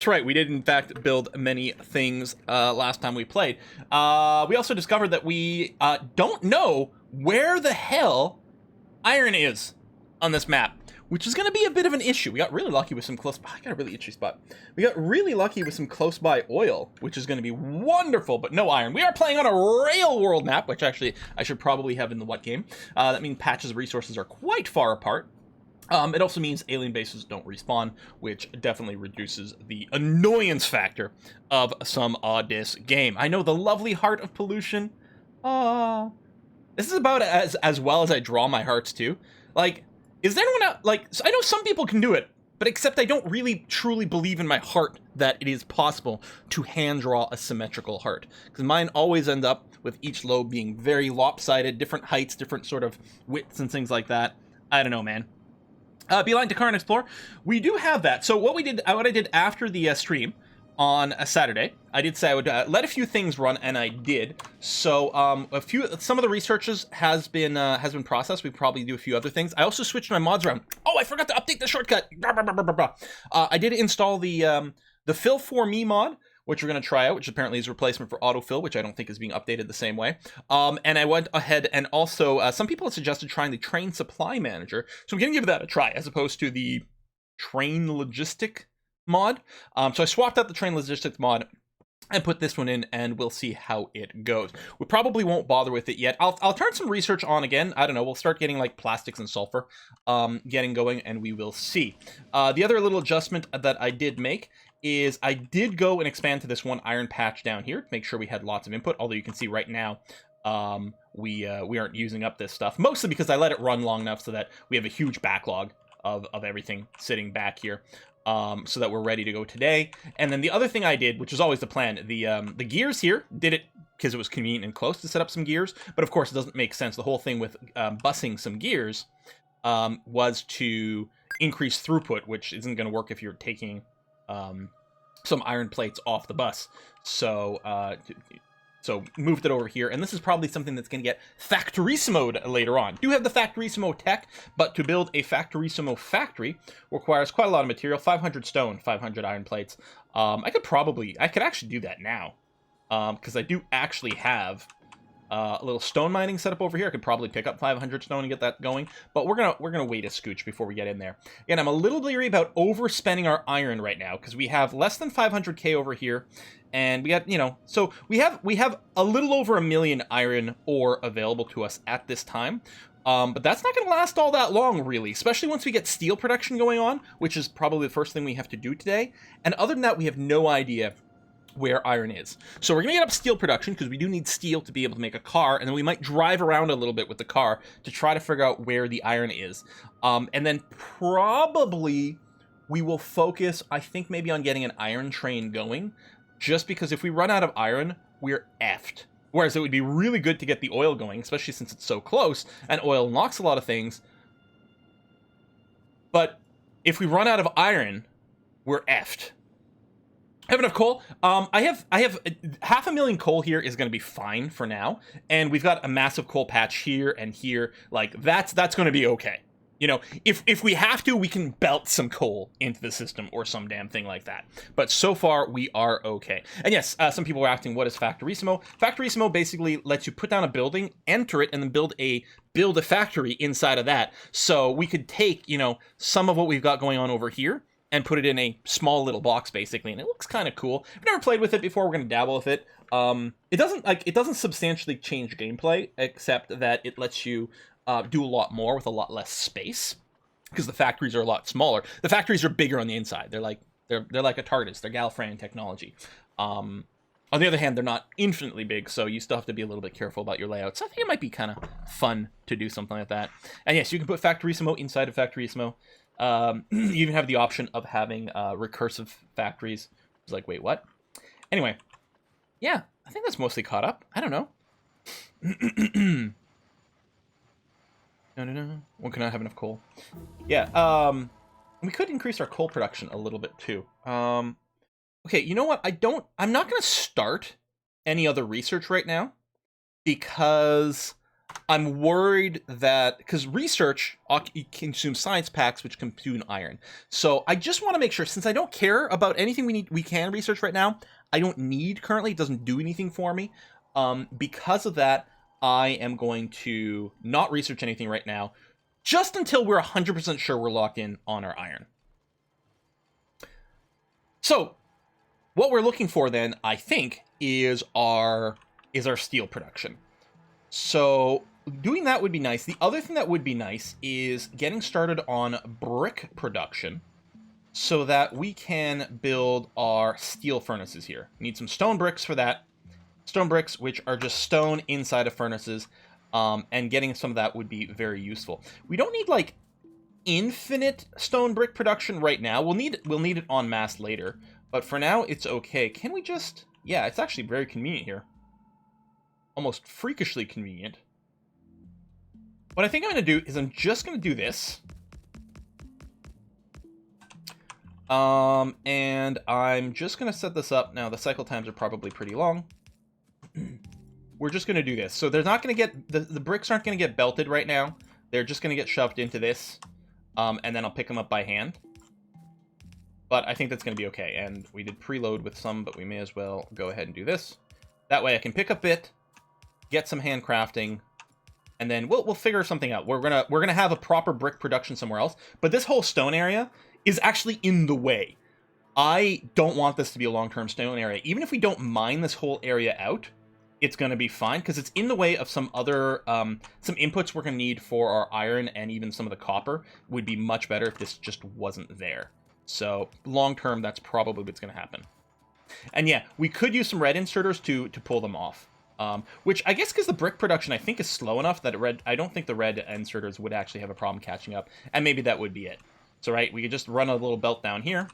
That's right, we did in fact build many things last time we played. We also discovered that we don't know where the hell iron is on this map, which is going to be a bit of an issue. We got really lucky with some close by. I got a really itchy spot. We got really lucky with some close by oil, which is going to be wonderful, but no iron. We are playing on a rail world map, which actually I should probably have in the what game. That means patches of resources are quite far apart. It also means alien bases don't respawn, which definitely reduces the annoyance factor of some this game. I know, the lovely heart of pollution. This is about as well as I draw my hearts too. Like, is there anyone out, like, I know some people can do it, but except I don't really truly believe in my heart that it is possible to hand draw a symmetrical heart. Because mine always end up with each lobe being very lopsided, different heights, different sort of widths and things like that. I don't know, man. Beeline to Car and Explore. We do have that. So what I did after the stream on a Saturday, I did say I would let a few things run, and I did. So some of the researches has been processed. We probably do a few other things. I also switched my mods around. Oh, I forgot to update the shortcut. I did install the Fill for Me mod, which we're going to try out, which apparently is a replacement for autofill, which I don't think is being updated the same way. And I went ahead and also, some people have suggested trying the Train Supply Manager, so I'm going to give that a try, as opposed to the Train Logistic mod. So I swapped out the Train Logistics mod and put this one in, and we'll see how it goes. We probably won't bother with it yet. I'll turn some research on again. I don't know, we'll start getting like plastics and sulfur getting going, and we will see. The other little adjustment that I did make is I did go and expand to this one iron patch down here to make sure we had lots of input, although you can see right now we aren't using up this stuff, mostly because I let it run long enough so that we have a huge backlog of everything sitting back here, so that we're ready to go today. And then the other thing I did, which was always the plan, the gears here, did it because it was convenient and close to set up some gears, but of course it doesn't make sense. The whole thing with bussing some gears was to increase throughput, which isn't going to work if you're taking some iron plates off the bus. So moved it over here, and this is probably something that's going to get Factoryismo'd later on. Do have the Factoryismo tech, but to build a Factoryismo factory requires quite a lot of material. 500 stone, 500 iron plates. I could actually do that now, because I do actually have a little stone mining setup over here. I could probably pick up 500 stone and get that going, but we're gonna wait a scooch before we get in there. Again, I'm a little leery about overspending our iron right now, because we have less than 500k over here, and we got, so we have a little over 1 million iron ore available to us at this time. But that's not going to last all that long, really, especially once we get steel production going on, which is probably the first thing we have to do today. And other than that, we have no idea where iron is. So we're going to get up steel production, because we do need steel to be able to make a car, and then we might drive around a little bit with the car to try to figure out where the iron is. And then probably we will focus, I think, maybe on getting an iron train going, just because if we run out of iron, we're effed. Whereas it would be really good to get the oil going, especially since it's so close, and oil knocks a lot of things. But if we run out of iron, we're effed. I have enough coal. I have 500,000 coal here is going to be fine for now, and we've got a massive coal patch here and here. Like, that's going to be okay. If we have to, we can belt some coal into the system or some damn thing like that. But so far, we are okay. And yes, some people were asking, what is Factoryismo? Factoryismo basically lets you put down a building, enter it, and then build a factory inside of that. So we could take, some of what we've got going on over here and put it in a small little box, basically, and it looks kind of cool. I've never played with it before. We're going to dabble with it. It doesn't substantially change gameplay, except that it lets you do a lot more with a lot less space, because the factories are a lot smaller. The factories are bigger on the inside. They're like a TARDIS. They're Gallifreyan technology. On the other hand, they're not infinitely big, so you still have to be a little bit careful about your layout. So I think it might be kind of fun to do something like that. And yes, you can put Factoryismo inside of Factoryismo. You even have the option of having recursive factories. It's like, wait, what? Anyway, yeah, I think that's mostly caught up. I don't know. No. One cannot have enough coal. Yeah, we could increase our coal production a little bit too. Okay, you know what? I'm not going to start any other research right now, because I'm worried that, because research consumes science packs, which consume iron. So I just want to make sure, since I don't care about anything we can research right now, I don't need currently, it doesn't do anything for me. Because of that, I am going to not research anything right now, just until we're 100% sure we're locked in on our iron. So what we're looking for then, I think, is our steel production. So doing that would be nice. The other thing that would be nice is getting started on brick production so that we can build our steel furnaces here. Need some stone bricks for that. Stone bricks, which are just stone inside of furnaces, and getting some of that would be very useful. We don't need like infinite stone brick production right now. We'll need it en masse later, but for now it's okay. Can we just... Yeah, it's actually very convenient here. Almost freakishly convenient. What I think I'm going to do is I'm just going to do this. And I'm just going to set this up. Now, the cycle times are probably pretty long. We're just going to do this. So they're not going to get... The bricks aren't going to get belted right now. They're just going to get shoved into this. And then I'll pick them up by hand. But I think that's going to be okay. And we did preload with some, but we may as well go ahead and do this. That way I can pick a bit, get some handcrafting, and then we'll figure something out. We're gonna have a proper brick production somewhere else. But this whole stone area is actually in the way. I don't want this to be a long-term stone area. Even if we don't mine this whole area out, it's going to be fine, because it's in the way of some other, some inputs we're going to need for our iron, and even some of the copper would be much better if this just wasn't there. So, long-term, that's probably what's going to happen. And yeah, we could use some red inserters to pull them off. Which, I guess because the brick production, I think, is slow enough that I don't think the red inserters would actually have a problem catching up. And maybe that would be it. So, right, we could just run a little belt down here.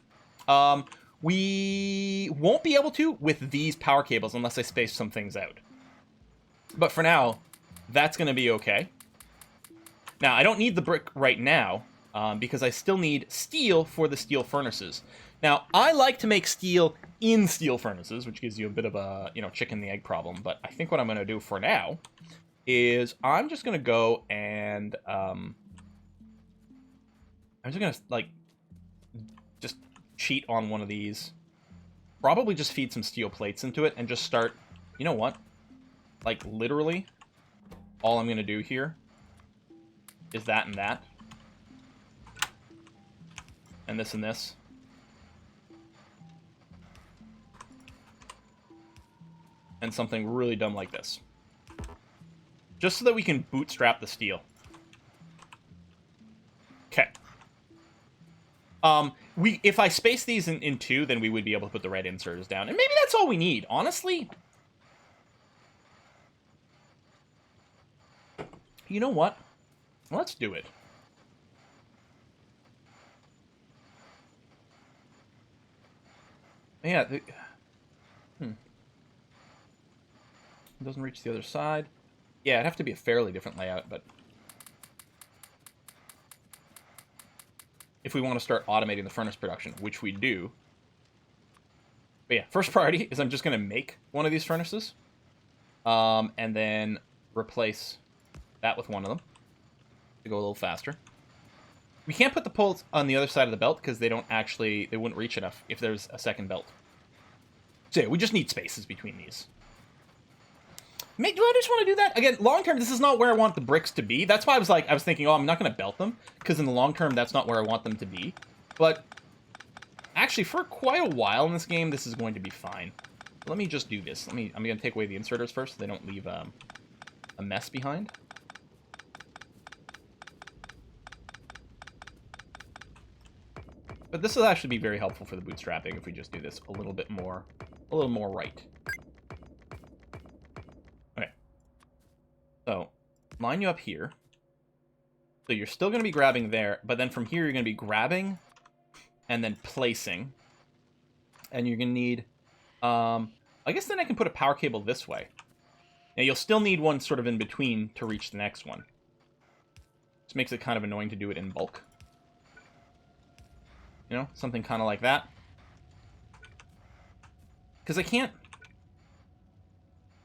We won't be able to with these power cables unless I space some things out. But for now, that's going to be okay. Now, I don't need the brick right now, because I still need steel for the steel furnaces. Now, I like to make steel in steel furnaces, which gives you a bit of a, chicken and the egg problem. But I think what I'm going to do for now is I'm just going to go and, I'm just going to, just cheat on one of these. Probably just feed some steel plates into it and just start, you know what? Literally, all I'm going to do here is that and that. And this and this. And something really dumb like this. Just so that we can bootstrap the steel. Okay. If I space these in two, then we would be able to put the red inserters down. And maybe that's all we need, honestly. You know what? Let's do it. Yeah. It doesn't reach the other side. Yeah, it'd have to be a fairly different layout, but... if we want to start automating the furnace production, which we do. But yeah, first priority is I'm just going to make one of these furnaces. And then replace that with one of them to go a little faster. We can't put the poles on the other side of the belt because they wouldn't reach enough if there's a second belt. So yeah, we just need spaces between these. Do I just want to do that? Again, long term, this is not where I want the bricks to be. That's why I was thinking, oh, I'm not going to belt them, because in the long term, that's not where I want them to be. But actually, for quite a while in this game, this is going to be fine. Let me just do this. I'm going to take away the inserters first, so they don't leave a mess behind. But this will actually be very helpful for the bootstrapping if we just do this a little more right. Okay. So, line you up here. So you're still going to be grabbing there, but then from here you're going to be grabbing and then placing. And you're going to need... I guess then I can put a power cable this way. Now you'll still need one sort of in between to reach the next one. This makes it kind of annoying to do it in bulk. You know, something kind of like that. Because I can't...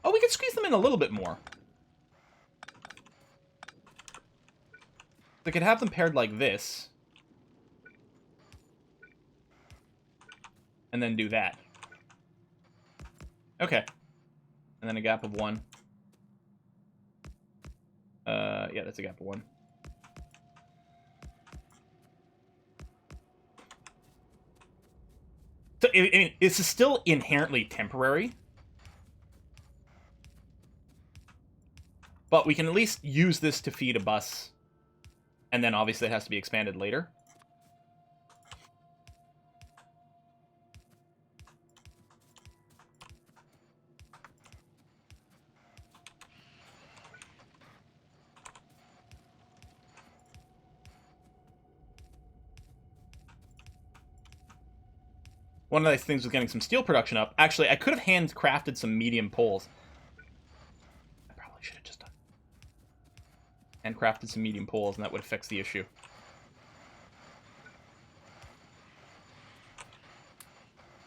Oh, we could squeeze them in a little bit more. I could have them paired like this. And then do that. Okay. And then a gap of 1. Yeah, that's a gap of 1. So, I mean, this is still inherently temporary. But we can at least use this to feed a bus. And then obviously it has to be expanded later. One of the nice things was getting some steel production up. Actually, I could have handcrafted some medium poles. I probably should have just done handcrafted some medium poles, and that would have fixed the issue.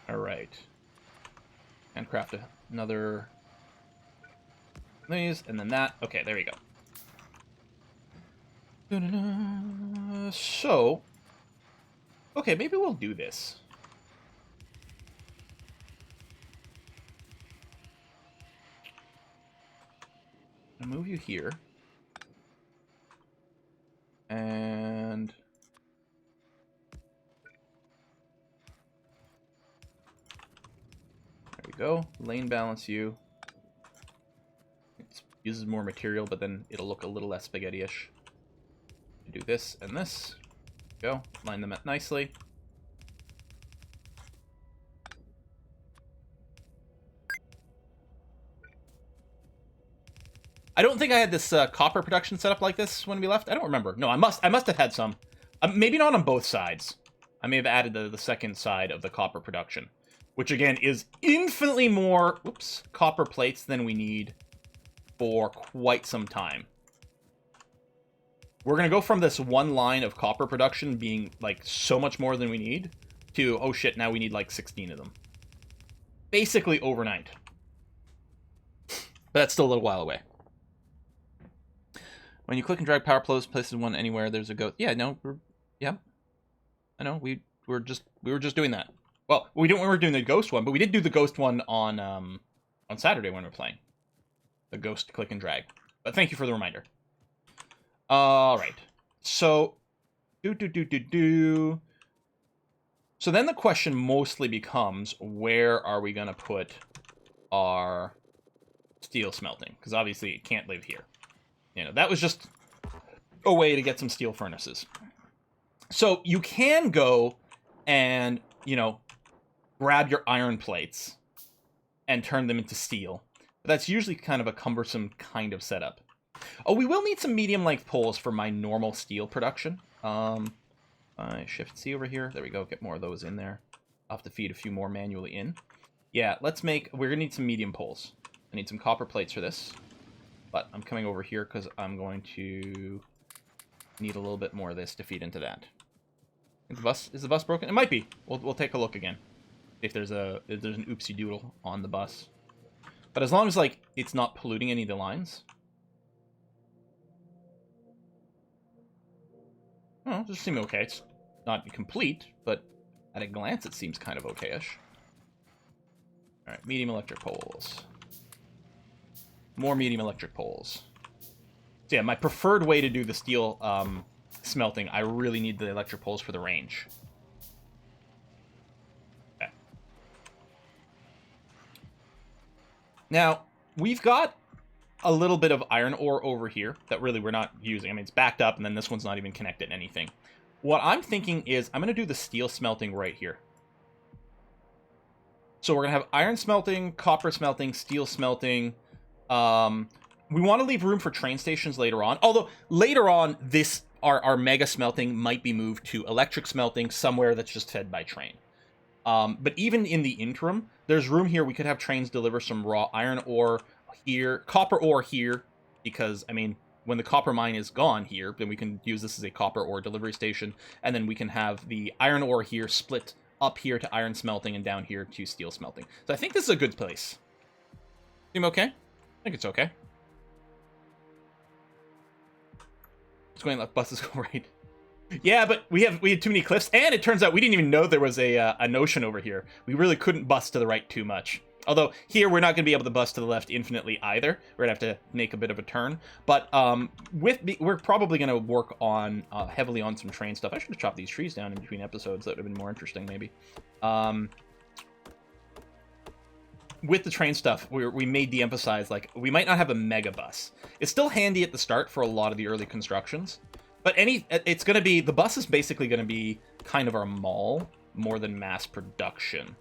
All right. Handcraft another these, and then that. Okay, there we go. So, okay, maybe we'll do this. I'll move you here. And there we go. Lane balance you. It uses more material, but then it'll look a little less spaghetti-ish. Do this and this. Go. Line them up nicely. I don't think I had this copper production set up like this when we left. I don't remember. No, I must have had some. Maybe not on both sides. I may have added the second side of the copper production, which again is infinitely more copper plates than we need for quite some time. We're gonna go from this one line of copper production being like so much more than we need to, oh shit, now we need like 16 of them. Basically overnight. But that's still a little while away. When you click and drag power flows, places one anywhere, there's a ghost. Yeah, no, yeah. I know, we were just doing that. Well, we were doing the ghost one, but we did do the ghost one on Saturday when we were playing. The ghost click and drag. But thank you for the reminder. All right. So, So then the question mostly becomes, where are we going to put our steel smelting? Because obviously it can't live here. You know, that was just a way to get some steel furnaces. So you can go and, you know, grab your iron plates and turn them into steel. But that's usually kind of a cumbersome kind of setup. Oh, we will need some medium-length poles for my normal steel production. Shift C over here. There we go. Get more of those in there. I'll have to feed a few more manually in. Yeah, we're going to need some medium poles. I need some copper plates for this. But I'm coming over here because I'm going to need a little bit more of this to feed into that. Is the bus broken? It might be. We'll take a look again. If there's an oopsie doodle on the bus. But as long as like it's not polluting any of the lines. Oh, it just seems okay. It's not complete, but at a glance it seems kind of okay-ish. Alright, medium electric poles. More medium electric poles. So yeah, my preferred way to do the steel smelting, I really need the electric poles for the range. Okay. Now, we've got a little bit of iron ore over here that really we're not using. I mean, it's backed up, and then this one's not even connected to anything. What I'm thinking is I'm going to do the steel smelting right here. So we're going to have iron smelting, copper smelting, steel smelting. We want to leave room for train stations later on. Although, later on, our mega smelting might be moved to electric smelting somewhere that's just fed by train. But even in the interim, there's room here. We could have trains deliver some raw iron ore here, copper ore here, because, I mean, when the copper mine is gone here, then we can use this as a copper ore delivery station, and then we can have the iron ore here split up here to iron smelting and down here to steel smelting. So I think this is a good place. Seem okay? I think it's okay. It's going left, buses go right. Yeah, but we had too many cliffs, and it turns out we didn't even know there was an ocean over here. We really couldn't bust to the right too much. Although here we're not going to be able to bust to the left infinitely either. We're going to have to make a bit of a turn. But we're probably going to work on heavily on some train stuff. I should have chopped these trees down in between episodes. That would have been more interesting, maybe. With the train stuff, we made de-emphasize, like, we might not have a mega bus. It's still handy at the start for a lot of the early constructions. But it's going to be, the bus is basically going to be kind of our mall more than mass production.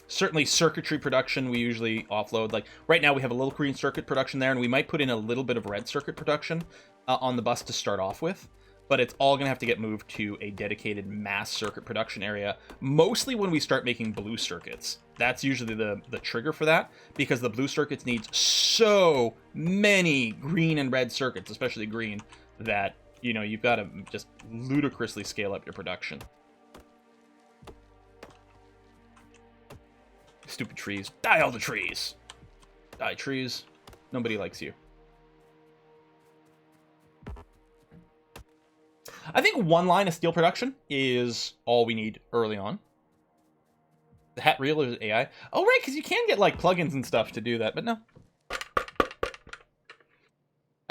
Certainly circuitry production we usually offload. Like right now we have a little green circuit production there, and we might put in a little bit of red circuit production on the bus to start off with. But it's all going to have to get moved to a dedicated mass circuit production area, mostly when we start making blue circuits. That's usually the trigger for that, because the blue circuits need so many green and red circuits, especially green, that, you know, you've got to just ludicrously scale up your production. Stupid trees. Die all the trees! Die, trees. Nobody likes you. I think one line of steel production is all we need early on. The hat reel is AI. Oh, right, because you can get, like, plugins and stuff to do that, but no.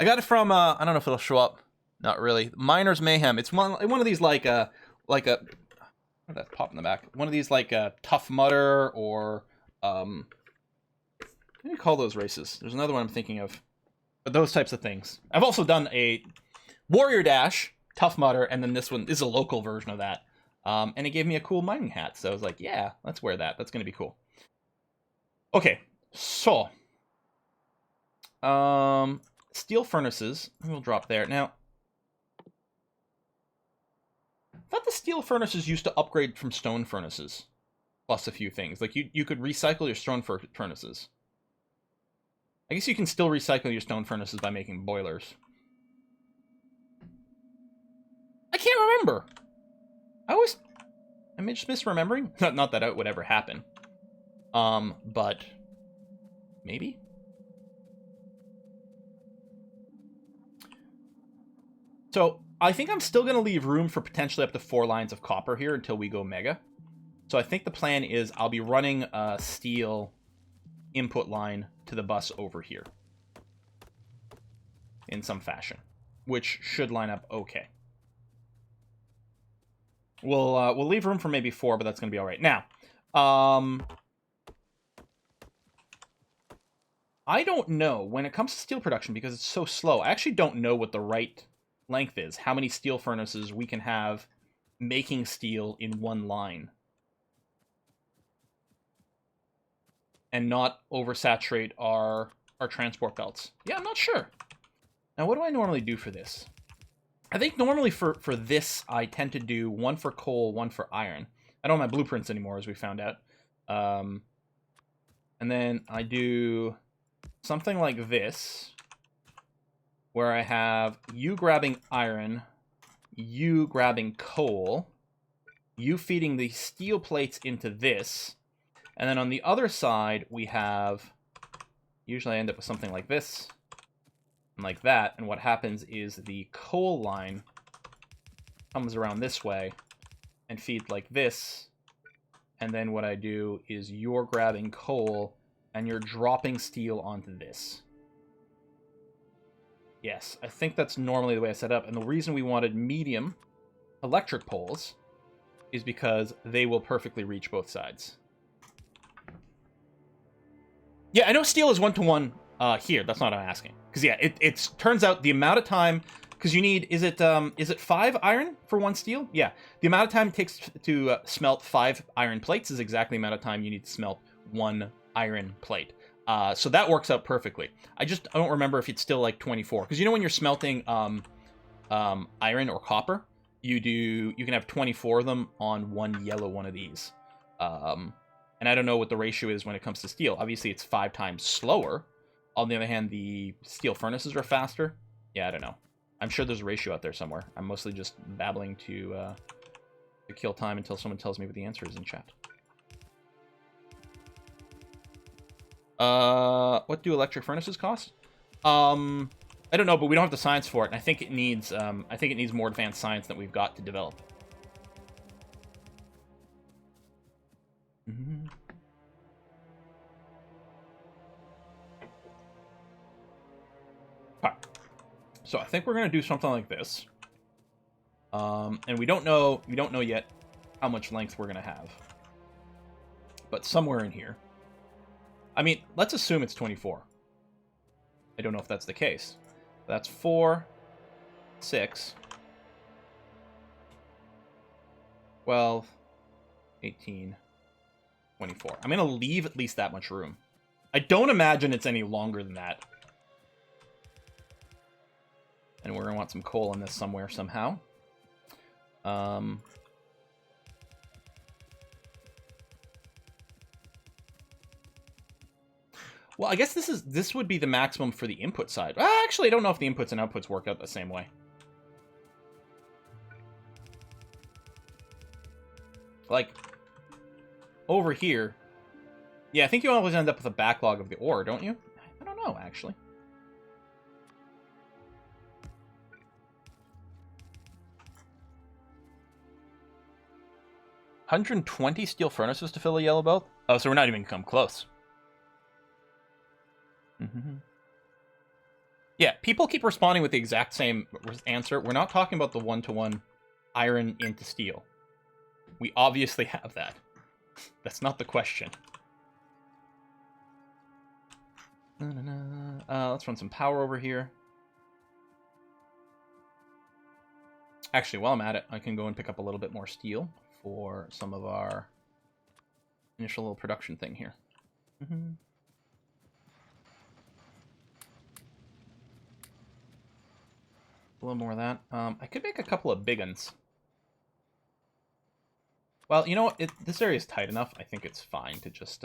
I got it from, I don't know if it'll show up. Not really. Miner's Mayhem. It's one of these, like a... What did that pop in the back? One of these, like, Tough Mudder, or, what do you call those races? There's another one I'm thinking of. But those types of things. I've also done a Warrior Dash, Tough Mudder, and then this one is a local version of that. And it gave me a cool mining hat, so I was like, yeah, let's wear that. That's going to be cool. Okay, so. Steel furnaces. We'll drop there. Now, I thought the steel furnaces used to upgrade from stone furnaces. Plus a few things. Like, you could recycle your stone furnaces. I guess you can still recycle your stone furnaces by making boilers. I can't remember. Am I just misremembering? Not that it would ever happen. But maybe? So, I think I'm still going to leave room for potentially up to 4 lines of copper here until we go mega. So I think the plan is I'll be running a steel input line to the bus over here. In some fashion. Which should line up okay. We'll leave room for maybe 4, but that's going to be all right. Now, I don't know when it comes to steel production, because it's so slow. I actually don't know what the right length is. How many steel furnaces we can have making steel in one line, and not oversaturate our transport belts. Yeah, I'm not sure. Now, what do I normally do for this? I think normally for this, I tend to do 1 for coal, 1 for iron. I don't have my blueprints anymore, as we found out. And then I do something like this, where I have you grabbing iron, you grabbing coal, you feeding the steel plates into this, and then on the other side, we have... Usually I end up with something like this, and like that, and what happens is the coal line comes around this way and feeds like this, and then what I do is you're grabbing coal and you're dropping steel onto this. Yes, I think that's normally the way I set up, and the reason we wanted medium electric poles is because they will perfectly reach both sides. Yeah, I know steel is 1-to-1 here. That's not what I'm asking. Because, yeah, it turns out the amount of time... Because you need... Is it 5 iron for 1 steel? Yeah. The amount of time it takes to smelt 5 iron plates is exactly the amount of time you need to smelt 1 iron plate. So that works out perfectly. I don't remember if it's still like 24. Because you know when you're smelting iron or copper, you can have 24 of them on 1 yellow one of these. And I don't know what the ratio is when it comes to steel. Obviously, it's 5 times slower. On the other hand, the steel furnaces are faster. Yeah, I don't know. I'm sure there's a ratio out there somewhere. I'm mostly just babbling to kill time until someone tells me what the answer is in chat. What do electric furnaces cost? I don't know, but we don't have the science for it, and I think it needs more advanced science that we've got to develop. Mm-hmm. Okay. So I think we're gonna do something like this. And we don't know yet how much length we're gonna have. But somewhere in here. I mean, let's assume it's 24. I don't know if that's the case. That's 4, 6, 12, 18, 24. I'm going to leave at least that much room. I don't imagine it's any longer than that. And we're going to want some coal in this somewhere, somehow. Well, I guess this would be the maximum for the input side. Actually, I don't know if the inputs and outputs work out the same way. Like, over here. Yeah, I think you always end up with a backlog of the ore, don't you? I don't know, actually. $120 steel furnaces to fill a yellow belt? Oh, so we're not even come close. Mm-hmm. Yeah, people keep responding with the exact same answer. We're not talking about the one-to-one iron into steel. We obviously have that. That's not the question. Let's run some power over here. Actually, while I'm at it, I can go and pick up a little bit more steel for some of our initial little production thing here. Mm-hmm. A little more of that. I could make a couple of big ones. Well, you know what? This area is tight enough. I think it's fine to just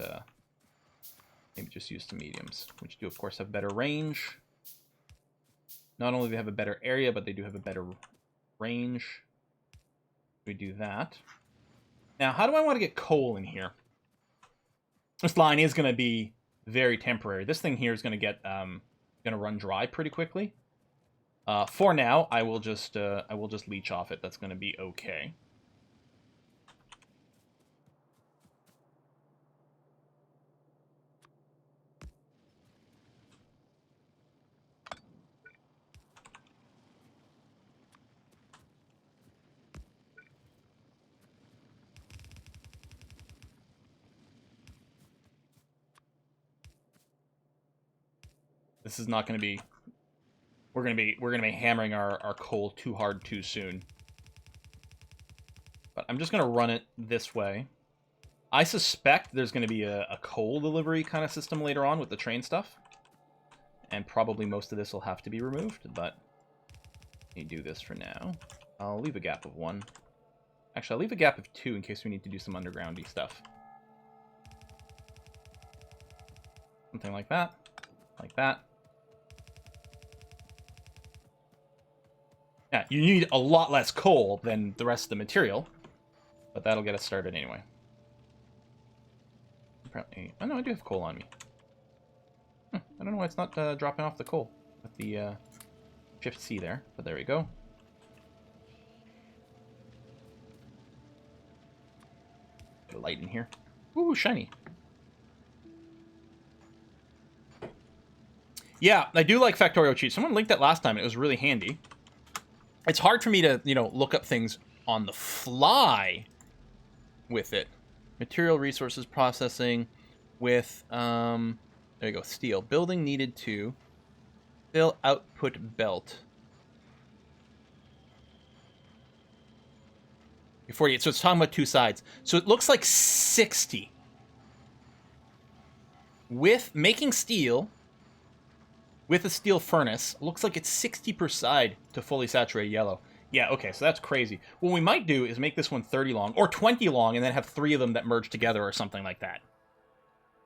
maybe just use some mediums, which do, of course, have better range. Not only do they have a better area, but they do have a better range. We do that. Now, how do I want to get coal in here? This line is going to be very temporary. This thing here is going to get going to run dry pretty quickly. For now, I will just leech off it. That's going to be okay. This is not going to be. We're gonna be hammering our coal too hard too soon. But I'm just gonna run it this way. I suspect there's gonna be a coal delivery kind of system later on with the train stuff. And probably most of this will have to be removed, but you do this for now. I'll leave a gap of 1. Actually, I'll leave a gap of 2 in case we need to do some undergroundy stuff. Something like that. Like that. Yeah, you need a lot less coal than the rest of the material, but that'll get us started anyway. Apparently, oh no, I do have coal on me. I don't know why it's not dropping off the coal with the Shift C there, but there we go. Bit of light in here. Ooh, shiny. Yeah, I do like Factorio cheats. Someone linked that last time, and it was really handy. It's hard for me to, look up things on the fly with it. Material resources processing with, there you go, steel. Building needed to fill output belt. 48, so it's talking about 2 sides. So it looks like 60. With making steel, with a steel furnace, looks like it's 60 per side to fully saturate yellow. Yeah, okay, so that's crazy. What we might do is make this one 30 long, or 20 long, and then have 3 of them that merge together or something like that.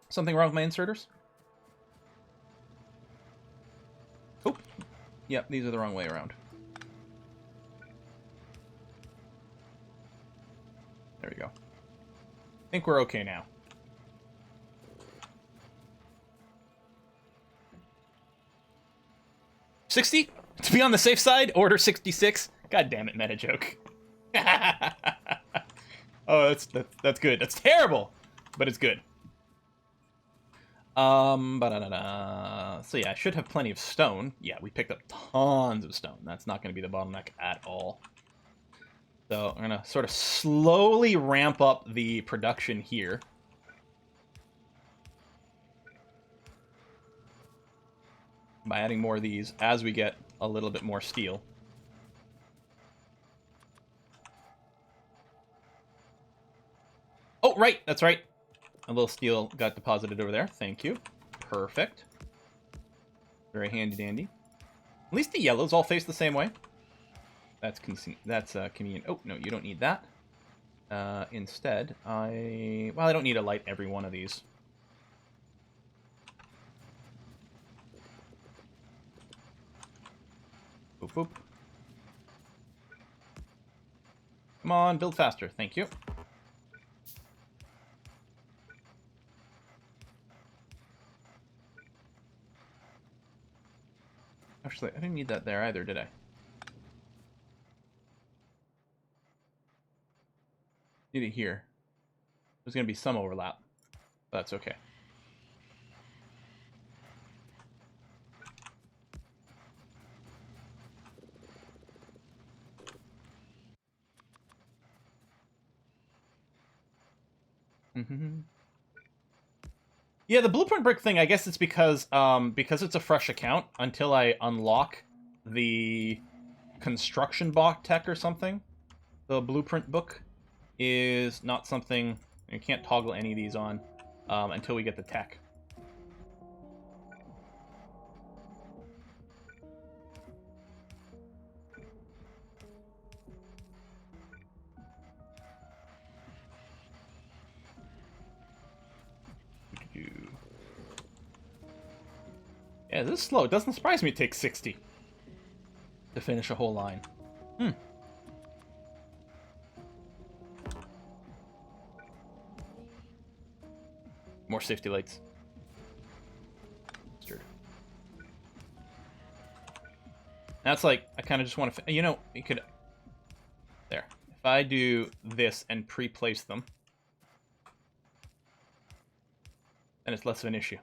Something wrong with my inserters? Oh, yep, these are the wrong way around. There we go. I think we're okay now. 60? To be on the safe side, order 66. God damn it, meta joke. Oh, that's good. That's terrible, but it's good. So yeah, I should have plenty of stone. Yeah, we picked up tons of stone. That's not going to be the bottleneck at all. So I'm going to sort of slowly ramp up the production here. By adding more of these as we get a little bit more steel. Oh, right, that's right. A little steel got deposited over there. Thank you. Perfect. Very handy dandy. At least the yellows all face the same way. That's convenient. Oh, no, you don't need that. Instead, I don't need to light every one of these. Boop, boop. Come on, build faster. Thank you. Actually, I didn't need that there either, did I? Need it here. There's going to be some overlap. But that's okay. Yeah, the blueprint brick thing, I guess it's because it's a fresh account until I unlock the construction block tech or something. The blueprint book is not something you can't toggle any of these on until we get the tech. Yeah, this is slow. It doesn't surprise me it takes 60 to finish a whole line. More safety lights. That's like, I kind of just want to... You know, you could... There. If I do this and pre-place them, then it's less of an issue.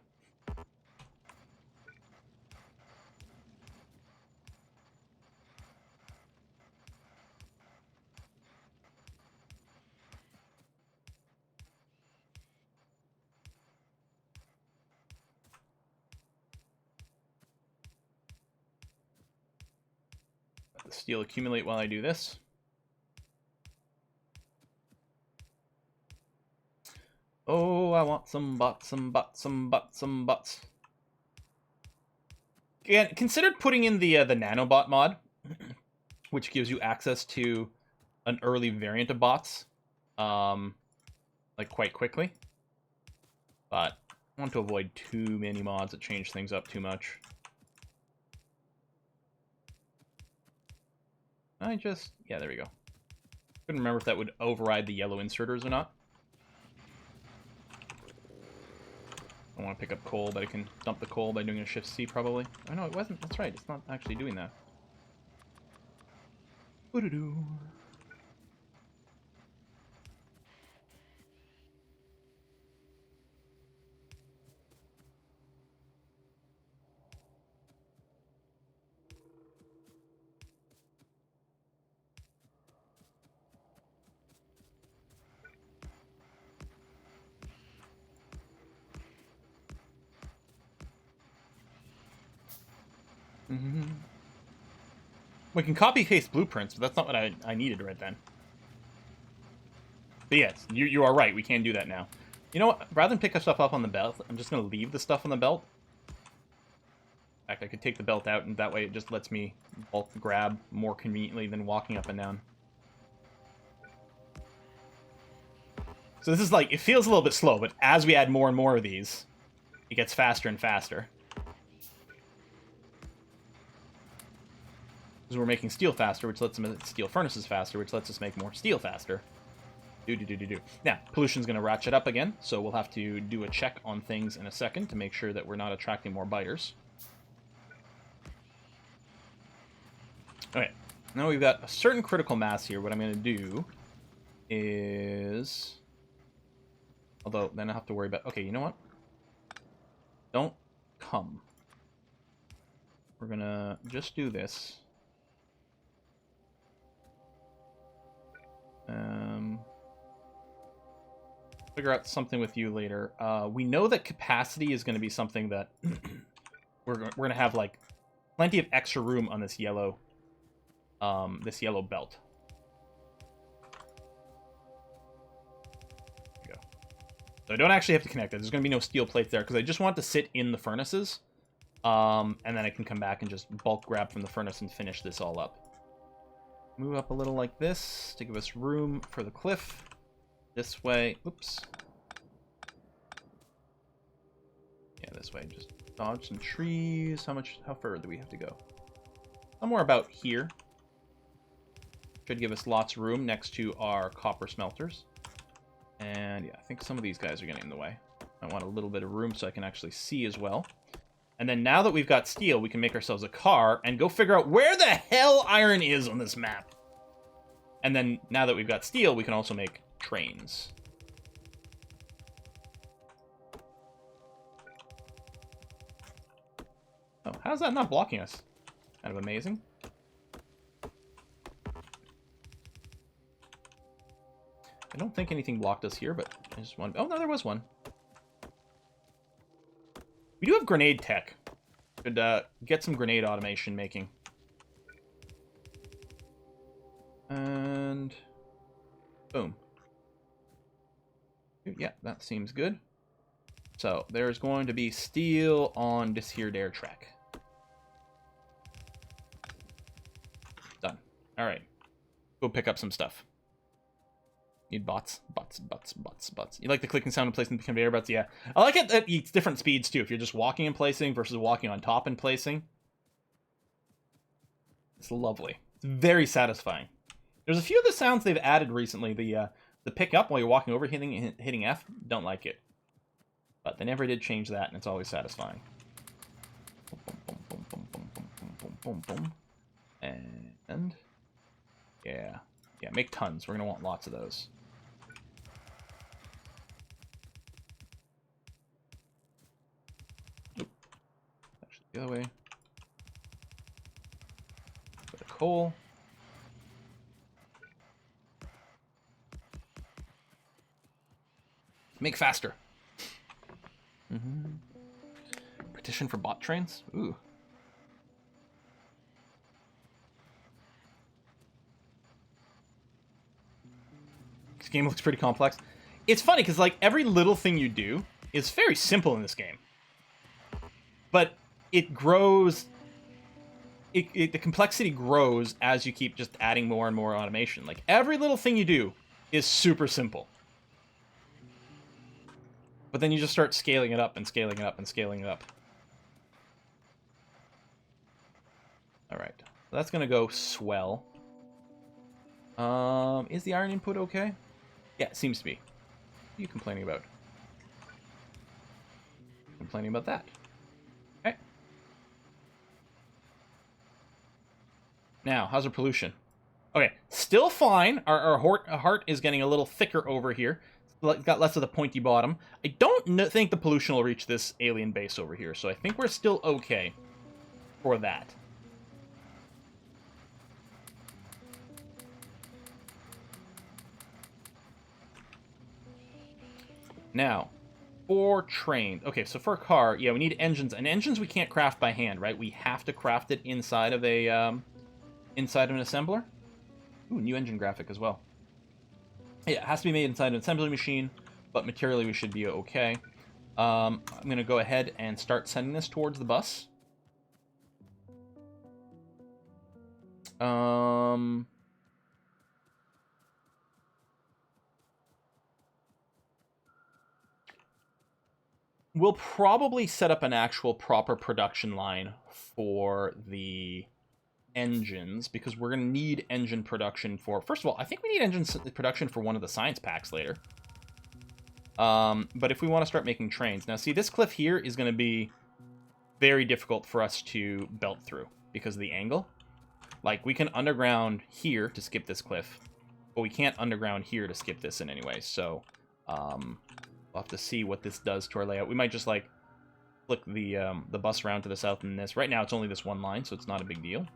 Let the steel accumulate while I do this. Oh, I want some butts, some butts, some butts, some butts. Again, considered putting in the nanobot mod, which gives you access to an early variant of bots, like quite quickly. But I want to avoid too many mods that change things up too much. Yeah, there we go. Couldn't remember if that would override the yellow inserters or not. I want to pick up coal, but I can dump the coal by doing a shift C probably. Oh no, it wasn't. That's right. It's not actually doing that. Boo-doo-doo. We can copy paste blueprints, but that's not what I needed right then. But yes, you are right. We can do that now. You know what? Rather than pick stuff up on the belt, I'm just going to leave the stuff on the belt. In fact, I could take the belt out, and that way it just lets me bulk grab more conveniently than walking up and down. So this is like, it feels a little bit slow, but as we add more and more of these, it gets faster and faster. Because we're making steel faster, which lets them steel furnaces faster, which lets us make more steel faster. Now, pollution's going to ratchet up again, so we'll have to do a check on things in a second to make sure that we're not attracting more biters. Okay, now we've got a certain critical mass here. What I'm going to do is... Although, then I'll have to worry about... Okay, you know what? Don't come. We're going to just do this. Figure out something with you later. We know that capacity is going to be something that we're going to have, like, plenty of extra room on this yellow belt. There you go. So I don't actually have to connect it. There's going to be no steel plates there because I just want it to sit in the furnaces. And then I can come back and just bulk grab from the furnace and finish this all up. Move up a little like this to give us room for the cliff. This way. Oops. Yeah, this way. Just dodge some trees. How far do we have to go? Somewhere about here. Should give us lots of room next to our copper smelters. And yeah, I think some of these guys are getting in the way. I want a little bit of room so I can actually see as well. And then now that we've got steel, we can make ourselves a car and go figure out where the hell iron is on this map. And then now that we've got steel, we can also make trains. Oh, how's that not blocking us? Kind of amazing. I don't think anything blocked us here, but I just want... Oh, no, there was one. We do have grenade tech. Could get some grenade automation making. And... boom. Yeah, that seems good. So, there's going to be steel on this here dare track. Done. Alright. Go pick up some stuff. Need bots. You like the clicking sound of placing the conveyor belts? Yeah. I like it that it's different speeds, too. If you're just walking and placing versus walking on top and placing. It's lovely. It's very satisfying. There's a few of the sounds they've added recently. The pick up while you're walking over hitting F. Don't like it. But they never did change that, and it's always satisfying. And... yeah. Yeah, make tons. We're going to want lots of those. Actually, the other way. Bit of coal. Make faster. Petition for bot trains? Ooh. This game looks pretty complex. It's funny because, like, every little thing you do is very simple in this game. But it grows... the complexity grows as you keep just adding more and more automation. Like, every little thing you do is super simple. But then you just start scaling it up and scaling it up and scaling it up. Alright. So that's going to go swell. Is the iron input okay? Yeah, it seems to be. What are you complaining about? Complaining about that. Okay. Now, how's our pollution? Okay, still fine. Our heart is getting a little thicker over here. Got less of the pointy bottom. I don't think the pollution will reach this alien base over here, so I think we're still okay for that. Now, for trains. Okay, so for a car, yeah, we need engines. And engines we can't craft by hand, right? We have to craft it inside of an assembler. Ooh, new engine graphic as well. Yeah, it has to be made inside an assembly machine, but materially we should be okay. I'm going to go ahead and start sending this towards the bus. We'll probably set up an actual proper production line for the engines, because we're going to need engine production for... First of all, I think we need engine production for one of the science packs later. But if we want to start making trains... Now, see, this cliff here is going to be very difficult for us to belt through because of the angle. Like, we can underground here to skip this cliff, but we can't underground here to skip this in any way. So, we'll have to see what this does to our layout. We might just, like, flick the bus around to the south and this. Right now, it's only this one line, so it's not a big deal.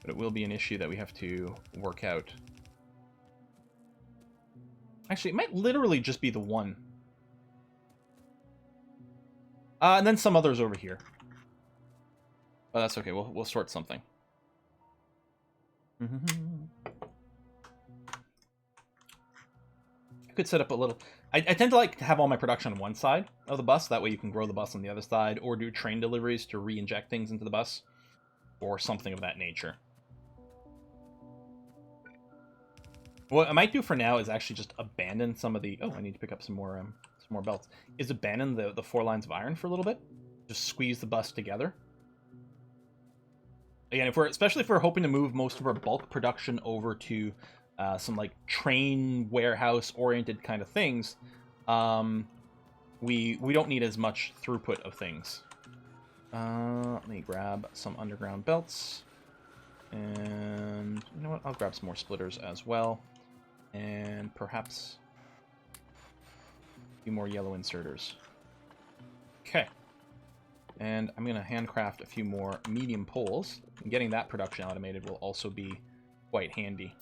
But it will be an issue that we have to work out. Actually, it might literally just be the one. And then some others over here. But that's okay. We'll sort something. I could set up a little... I tend to like to have all my production on one side of the bus. That way you can grow the bus on the other side. Or do train deliveries to re-inject things into the bus. Or something of that nature. What I might do for now is actually just abandon some of the... Oh, I need to pick up some more belts. Is abandon the 4 lines of iron for a little bit. Just squeeze the bus together. Again, especially if we're hoping to move most of our bulk production over to some like train warehouse oriented kind of things, we don't need as much throughput of things. Let me grab some underground belts. And you know what? I'll grab some more splitters as well. And perhaps a few more yellow inserters. Okay. And I'm going to handcraft a few more medium poles. And getting that production automated will also be quite handy.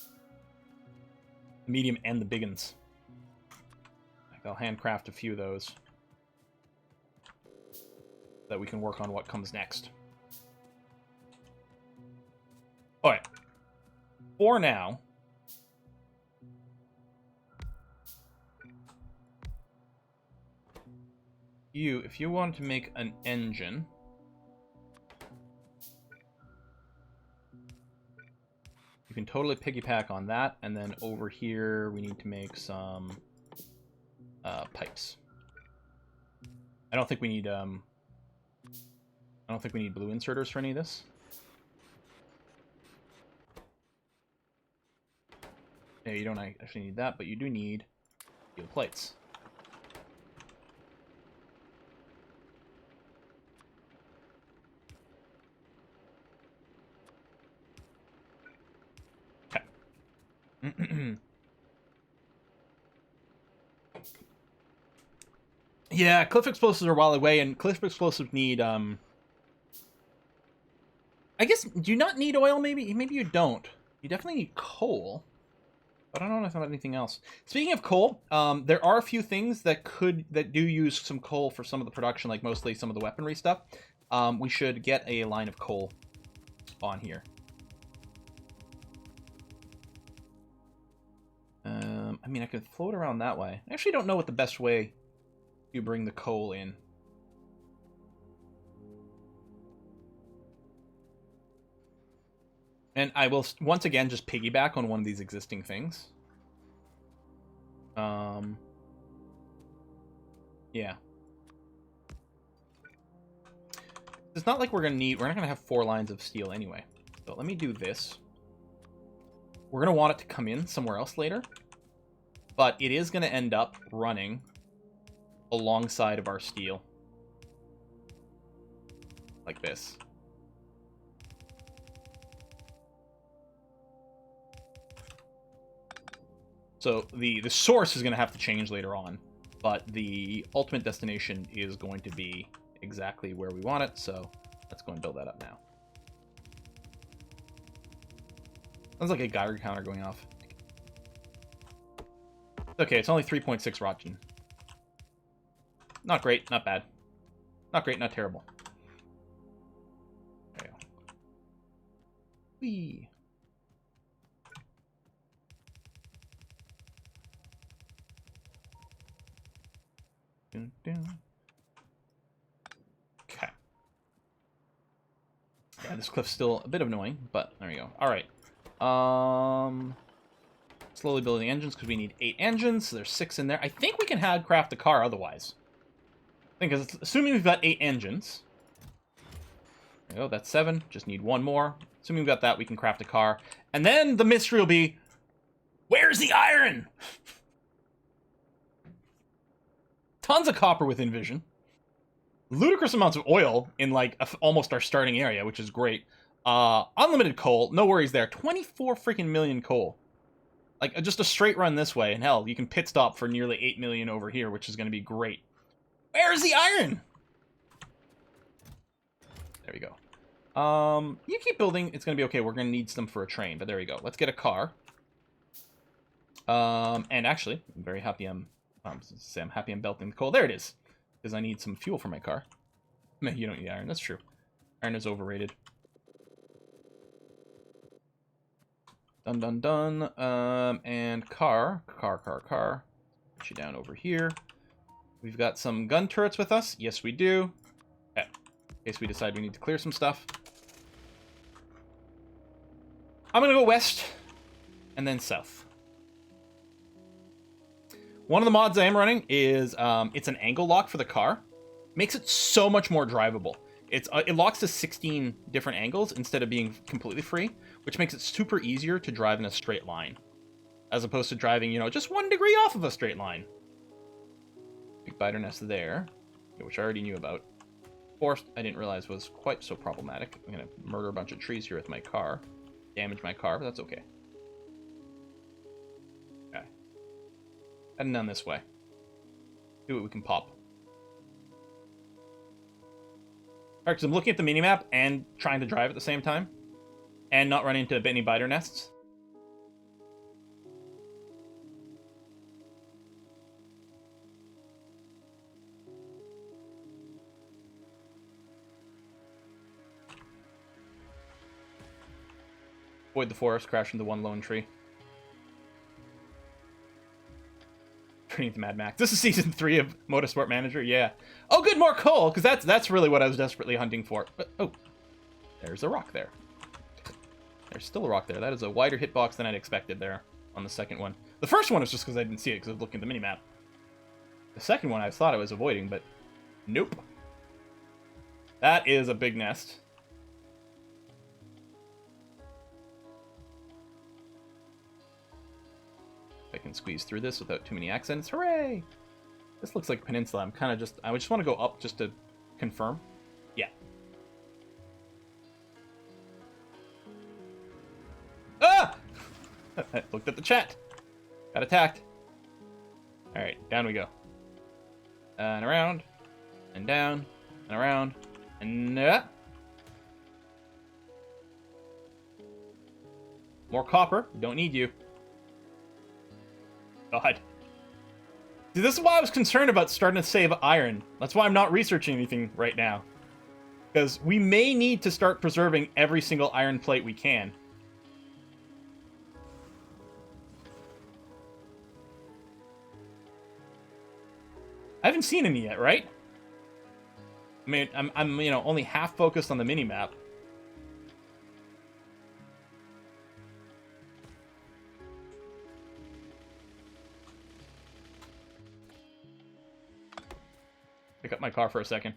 The medium and the big uns. I'll handcraft a few of those. So that we can work on what comes next. Alright. For now... if you want to make an engine, you can totally piggyback on that, and then over here we need to make some pipes. I don't think we need blue inserters for any of this. Yeah, you don't actually need that, but you do need steel plates. Yeah, cliff explosives are a while away, and cliff explosives need, I guess, do you not need oil, maybe? Maybe you don't. You definitely need coal. But I don't know about anything else. Speaking of coal, there are a few things that do use some coal for some of the production, like mostly some of the weaponry stuff. We should get a line of coal on here. I mean, I could float around that way. I actually don't know what the best way to bring the coal in. And I will, once again, just piggyback on one of these existing things. Yeah. It's not like we're not going to have 4 lines of steel anyway. So let me do this. We're going to want it to come in somewhere else later. But it is going to end up running alongside of our steel. Like this. So the source is going to have to change later on. But the ultimate destination is going to be exactly where we want it. So let's go and build that up now. Sounds like a Geiger counter going off. Okay, it's only 3.6 Rotten. Not great, not bad. Not great, not terrible. There you go. Whee! Dun, dun. Okay. Yeah, this cliff's still a bit annoying, but there we go. Alright. Slowly building engines because we need 8 engines. So there's 6 in there. I think we can handcraft a car otherwise. I think, assuming we've got 8 engines. There we go, that's 7. Just need 1 more. Assuming we've got that, we can craft a car. And then the mystery will be, where's the iron? Tons of copper within vision. ludicrous amounts of oil in like almost our starting area, which is great. Unlimited coal, no worries there. 24 freaking million coal. Like, just a straight run this way, and hell, you can pit stop for nearly 8 million over here, which is going to be great. Where's the iron? There we go. You keep building, it's going to be okay. We're going to need some for a train, but there we go. Let's get a car. And actually, I'm very happy I'm happy I'm belting the coal. There it is. Because I need some fuel for my car. Man, you don't need iron, that's true. Iron is overrated. Dun dun dun. And car. Put you down over here. We've got some gun turrets with us. Yes, we do. Okay. In case we decide we need to clear some stuff. I'm gonna go west and then south. One of the mods I am running is it's an angle lock for the car. Makes it so much more drivable. It locks to 16 different angles instead of being completely free, which makes it super easier to drive in a straight line, as opposed to driving, you know, just 1 degree off of a straight line. Big biter nest there, which I already knew about. Forest, I didn't realize was quite so problematic. I'm gonna murder a bunch of trees here with my car, damage my car, but that's okay. Okay, heading down this way. See what we can pop. Alright, because I'm looking at the minimap and trying to drive at the same time. And not run into any biter nests. Avoid the forest, crash into one lone tree. Turning to Mad Max. This is season 3 of Motorsport Manager, yeah. Oh, good, more coal, because that's really what I was desperately hunting for. But, oh, there's a rock there. There's still a rock there. That is a wider hitbox than I'd expected there on the second one. The first one was just because I didn't see it because I was looking at the minimap. The second one I thought I was avoiding, but nope. That is a big nest. I can squeeze through this without too many accidents. Hooray! This looks like a peninsula. I just want to go up just to confirm. Yeah. Ah! I looked at the chat. Got attacked. Alright, down we go. And around. And down. And around. And more copper. Don't need you. God. See, this is why I was concerned about starting to save iron. That's why I'm not researching anything right now. Because we may need to start preserving every single iron plate we can. I haven't seen any yet, right? I mean, I'm you know, only half focused on the mini-map. Pick up my car for a second.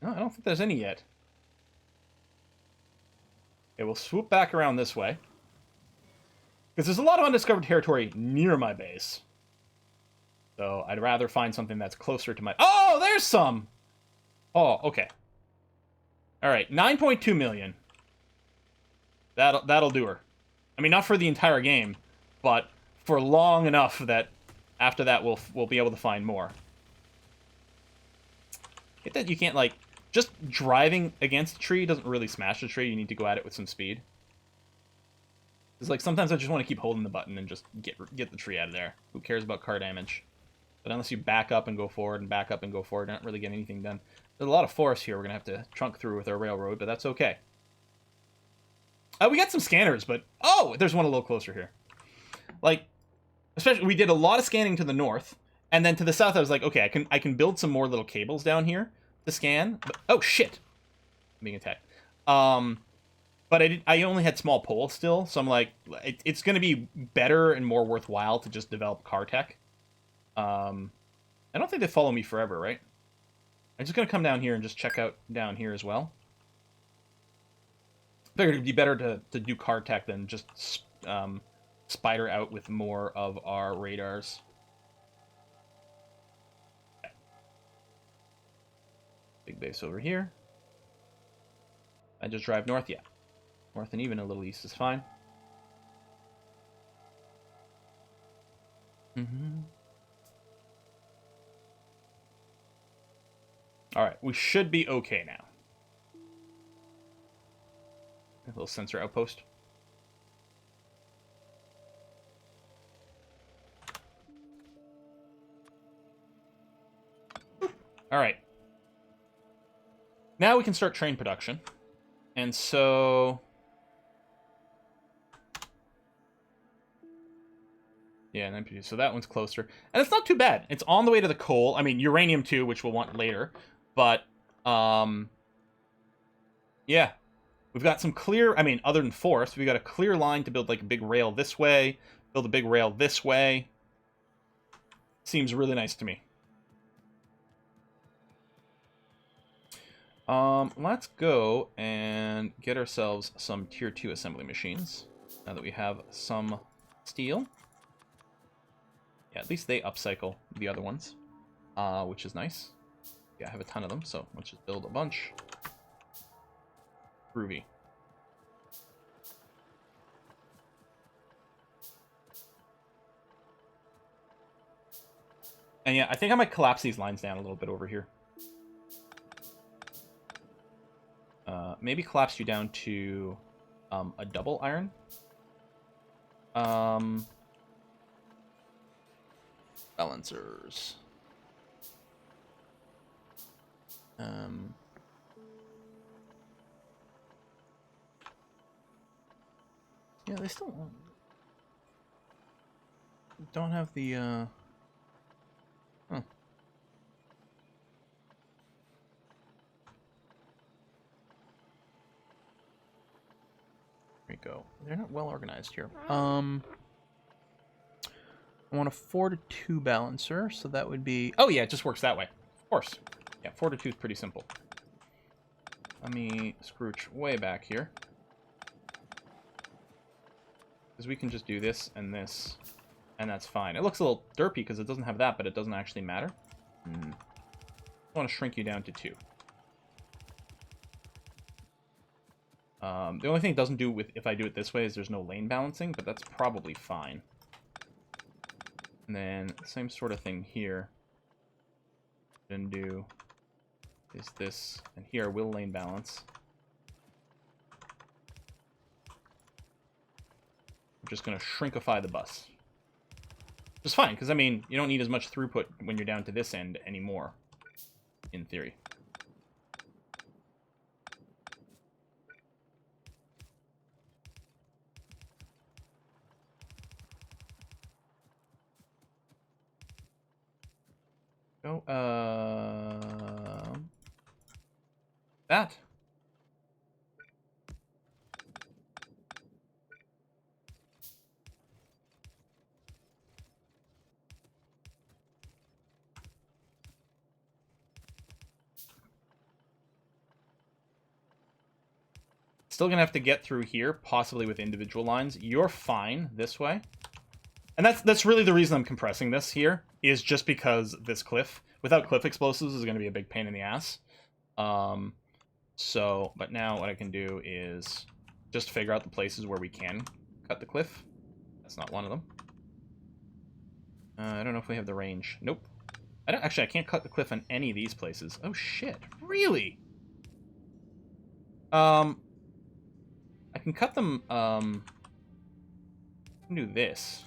No, I don't think there's any yet. Okay, we'll swoop back around this way. Because there's a lot of undiscovered territory near my base. So I'd rather find something that's closer to my... Oh, there's some! Oh, okay. Alright, 9.2 million. That'll do her. I mean, not for the entire game, but for long enough that after that we'll be able to find more. Get that you can't, like, just driving against a tree doesn't really smash the tree. You need to go at it with some speed. It's like sometimes I just want to keep holding the button and just get the tree out of there. Who cares about car damage? But unless you back up and go forward and back up and go forward, you're not really getting anything done. There's a lot of forest here we're going to have to trunk through with our railroad, but that's okay. We got some scanners, but... Oh! There's one a little closer here. Like, especially, we did a lot of scanning to the north, and then to the south I was like, okay, I can build some more little cables down here to scan. But, oh, shit! I'm being attacked. But I only had small poles still, so I'm like, it's going to be better and more worthwhile to just develop car tech. I don't think they follow me forever, right? I'm just going to come down here and just check out down here as well. Figured it'd be better to do car tech than just spider out with more of our radars. Big base over here. I just drive north, yeah. North and even a little east is fine. All right, we should be okay now. A little sensor outpost. All right. Now we can start train production. And so... yeah, an MPG. So that one's closer. And it's not too bad. It's on the way to the coal. I mean, uranium too, which we'll want later. But, yeah. We've got some clear... I mean, other than forest, we've got a clear line to build, like, a big rail this way. Build a big rail this way. Seems really nice to me. Let's go and get ourselves some Tier 2 assembly machines. Now that we have some steel. Yeah, at least they upcycle the other ones, which is nice. Yeah, I have a ton of them, so let's just build a bunch. Groovy. And yeah, I think I might collapse these lines down a little bit over here. Maybe collapse you down to a double iron. Balancers. Yeah, they still don't have the huh. There we go. They're not well organized here. I want a 4 to 2 balancer, so that would be... oh yeah, it just works that way. Of course. Yeah, 4 to 2 is pretty simple. Let me scrooge way back here. Because we can just do this, and that's fine. It looks a little derpy because it doesn't have that, but it doesn't actually matter. I want to shrink you down to 2. The only thing it doesn't do with if I do it this way is there's no lane balancing, but that's probably fine. And then same sort of thing here. Then do is this, and here will lane balance. I'm just going to shrinkify the bus. Which is fine, because, I mean, you don't need as much throughput when you're down to this end anymore, in theory. Go, that. Still gonna have to get through here, possibly with individual lines. You're fine this way. And that's really the reason I'm compressing this here, is just because this cliff, without cliff explosives, is going to be a big pain in the ass. But now what I can do is just figure out the places where we can cut the cliff. That's not one of them. I don't know if we have the range. Nope. I can't cut the cliff on any of these places. Oh shit, really? I can cut them, I can do this.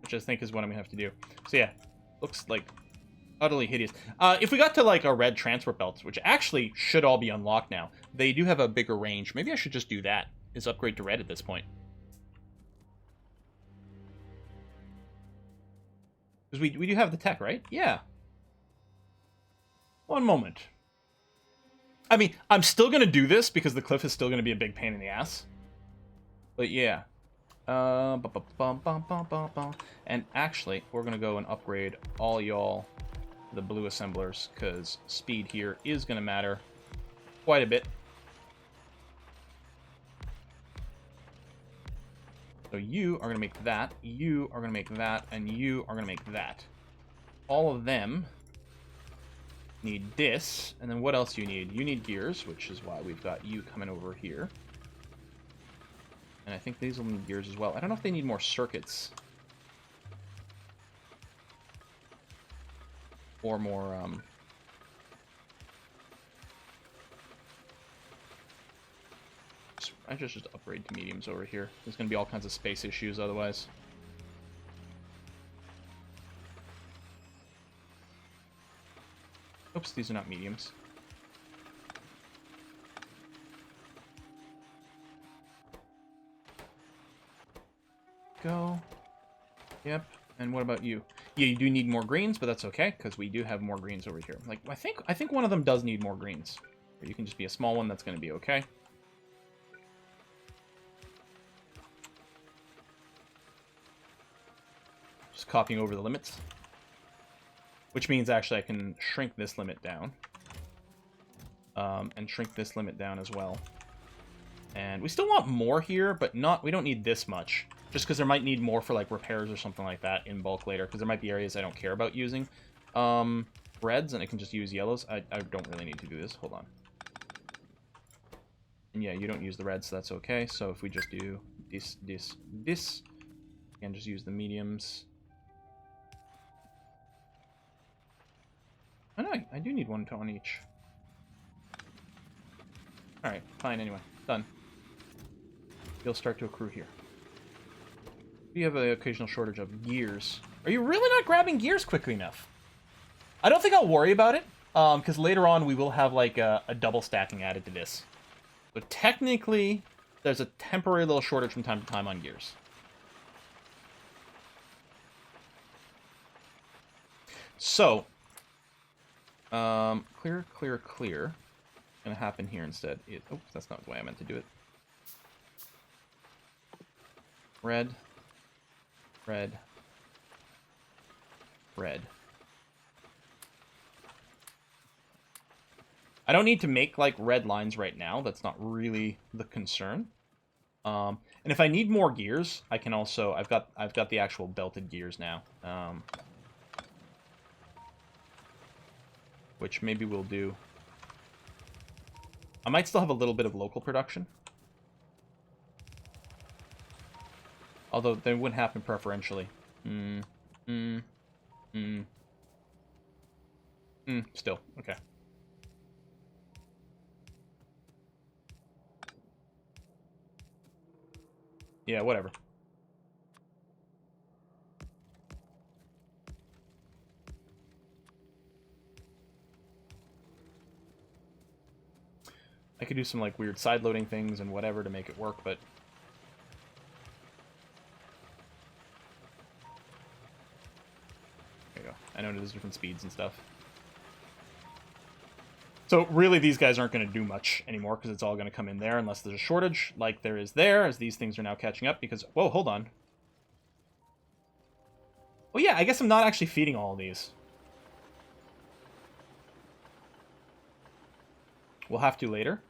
Which I think is what I'm gonna have to do. So yeah, looks like utterly hideous. If we got to like our red transport belts, which actually should all be unlocked now, they do have a bigger range. Maybe I should just do that, is upgrade to red at this point. Because we do have the tech, right? Yeah. One moment. I mean, I'm still gonna do this because the cliff is still gonna be a big pain in the ass. But yeah. And actually, we're gonna go and upgrade all y'all the blue assemblers, because speed here is gonna matter quite a bit. So you are going to make that, you are going to make that, and you are going to make that. All of them need this, and then what else do you need? You need gears, which is why we've got you coming over here. And I think these will need gears as well. I don't know if they need more circuits. Or more, I just upgrade to mediums over here. There's going to be all kinds of space issues otherwise. Oops, these are not mediums. Go. Yep. And what about you? Yeah, you do need more greens, but that's okay, because we do have more greens over here. Like, I think one of them does need more greens. Or you can just be a small one, that's going to be okay. Just copying over the limits. Which means, actually, I can shrink this limit down. And shrink this limit down as well. And we still want more here, but we don't need this much. Just because there might need more for, like, repairs or something like that in bulk later. Because there might be areas I don't care about using reds, and I can just use yellows. I don't really need to do this. Hold on. And yeah, you don't use the reds, so that's okay. So if we just do this, and just use the mediums. Oh no, I do need one on each. Alright, fine anyway. Done. You'll start to accrue here. We have an occasional shortage of gears. Are you really not grabbing gears quickly enough? I don't think I'll worry about it, because later on we will have like a double stacking added to this. So technically, there's a temporary little shortage from time to time on gears. So, clear, clear, clear. Gonna happen here instead. Oh, that's not the way I meant to do it. Red. Red. Red. I don't need to make, like, red lines right now. That's not really the concern. And if I need more gears, I can also... I've got the actual belted gears now. Which maybe we'll do. I might still have a little bit of local production. Although they wouldn't happen preferentially. Still, okay. Yeah, whatever. I could do some, like, weird side-loading things and whatever to make it work, but... There you go. I know there's different speeds and stuff. So, really, these guys aren't going to do much anymore, because it's all going to come in there, unless there's a shortage, like there is there, as these things are now catching up, because... Whoa, hold on. Well, yeah, I guess I'm not actually feeding all of these. We'll have to later.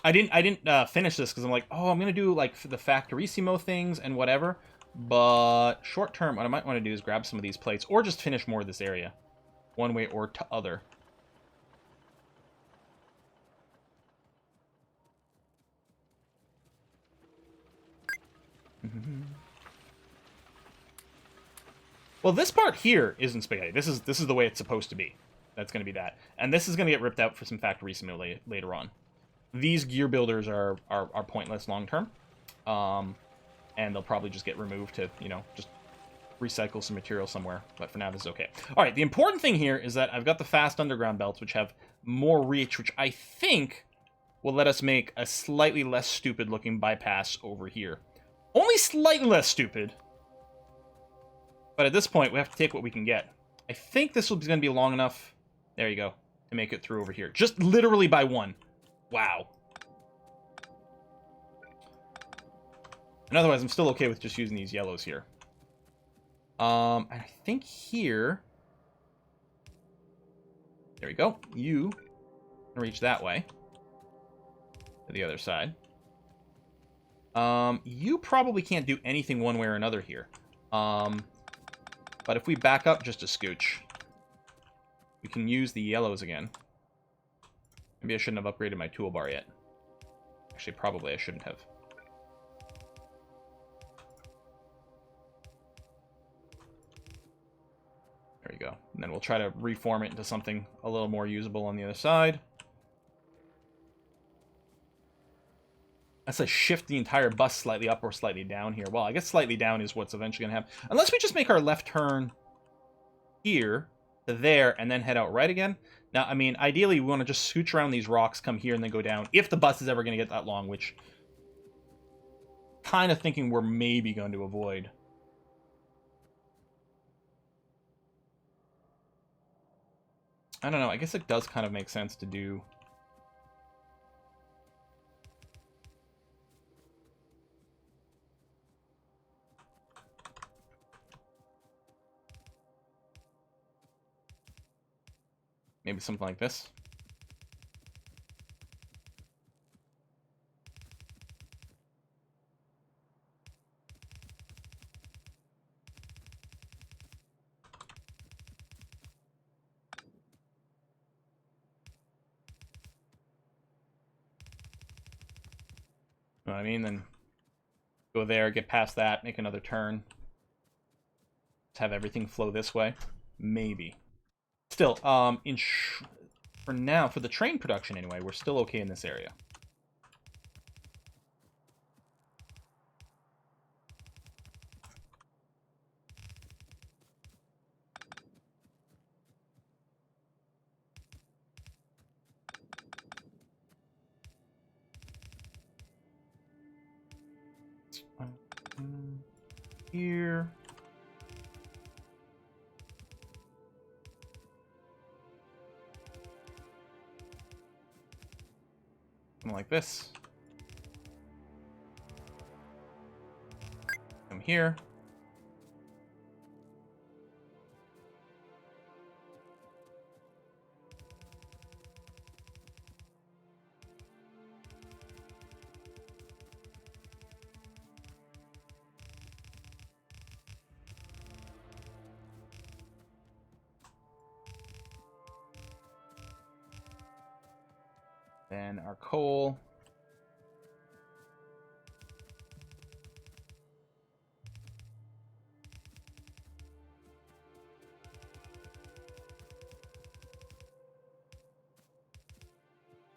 I didn't finish this because I'm like, oh, I'm gonna do like the Factoryismo things and whatever. But short term, what I might want to do is grab some of these plates or just finish more of this area, one way or other. Well, this part here isn't spaghetti. This is the way it's supposed to be. That's going to be that. And this is going to get ripped out for some Factoryismo later on. These gear builders are pointless long term. And they'll probably just get removed to, you know, just recycle some material somewhere. But for now, this is okay. All right, the important thing here is that I've got the fast underground belts, which have more reach, which I think will let us make a slightly less stupid looking bypass over here. Only slightly less stupid. But at this point, we have to take what we can get. I think this is going to be long enough. There you go. To make it through over here. Just literally by one. Wow. And otherwise, I'm still okay with just using these yellows here. I think here... There we go. You can reach that way. To the other side. You probably can't do anything one way or another here. But if we back up just a scooch, we can use the yellows again. Maybe I shouldn't have upgraded my toolbar yet. Actually, probably I shouldn't have. There you go. And then we'll try to reform it into something a little more usable on the other side. Let's say shift the entire bus slightly up or slightly down here. Well, I guess slightly down is what's eventually going to happen. Unless we just make our left turn here to there and then head out right again. Now, I mean, ideally, we want to just scooch around these rocks, come here, and then go down. If the bus is ever going to get that long, which kind of thinking we're maybe going to avoid. I don't know. I guess it does kind of make sense to do... maybe something like this. You know what I mean? Then go there, get past that, make another turn. Let's have everything flow this way. Maybe. Still, for now, for the train production anyway, we're still okay in this area. Here. Something like this. Come here. Then our coal.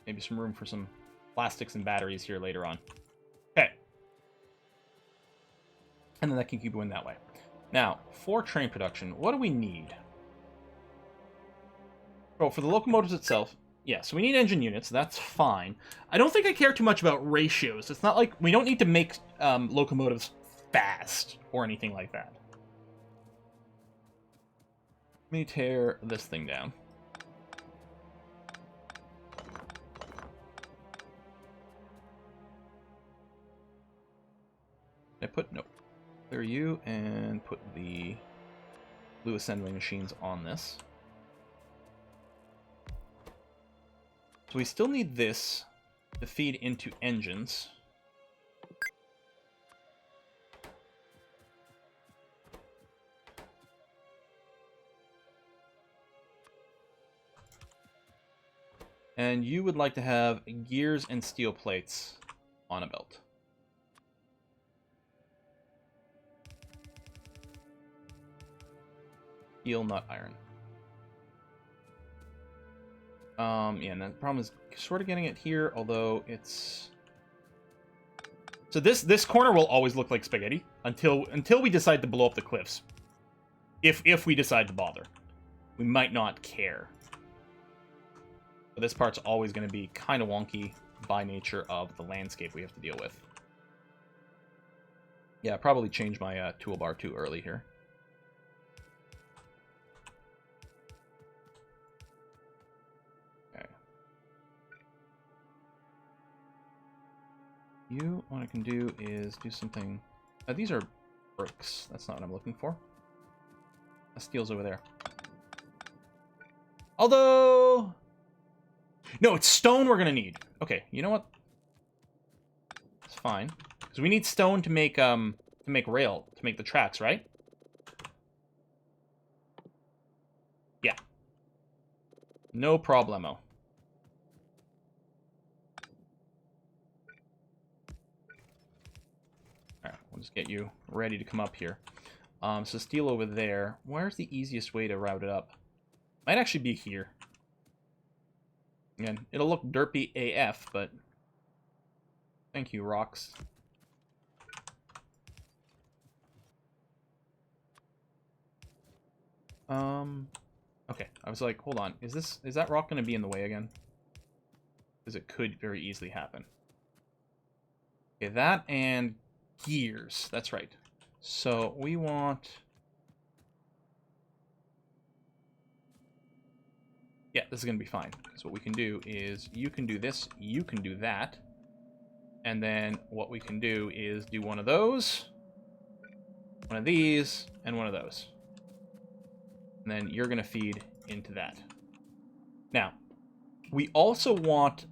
Maybe some room for some plastics and batteries here later on. Okay. And then that can keep going that way. Now, for train production, what do we need? Oh, for the locomotives itself, yeah, so we need engine units. That's fine. I don't think I care too much about ratios. It's not like we don't need to make locomotives fast or anything like that. Let me tear this thing down. I put, no, clear you and put the blue assembly machines on this. So we still need this to feed into engines. And you would like to have gears and steel plates on a belt. Steel, not iron. Yeah, and the problem is sort of getting it here, although it's... So this corner will always look like spaghetti until we decide to blow up the cliffs. If we decide to bother. We might not care. But this part's always going to be kind of wonky by nature of the landscape we have to deal with. Yeah, I probably changed my toolbar too early here. What I can do is do something... these are bricks. That's not what I'm looking for. That steel's over there. Although... No, it's stone we're going to need. Okay, you know what? It's fine. Because we need stone to make rail, to make the tracks, right? Yeah. No problemo. Alright, we'll just get you ready to come up here. So steel over there. Where's the easiest way to route it up? Might actually be here. Again, it'll look derpy AF, but... Thank you, rocks. Okay, I was like, hold on, is that rock going to be in the way again? Because it could very easily happen. Okay, that and gears, that's right. So we want... Yeah, this is going to be fine. Because what we can do is, you can do this, you can do that. And then what we can do is do one of those, one of these, and one of those. And then you're going to feed into that. Now, we also want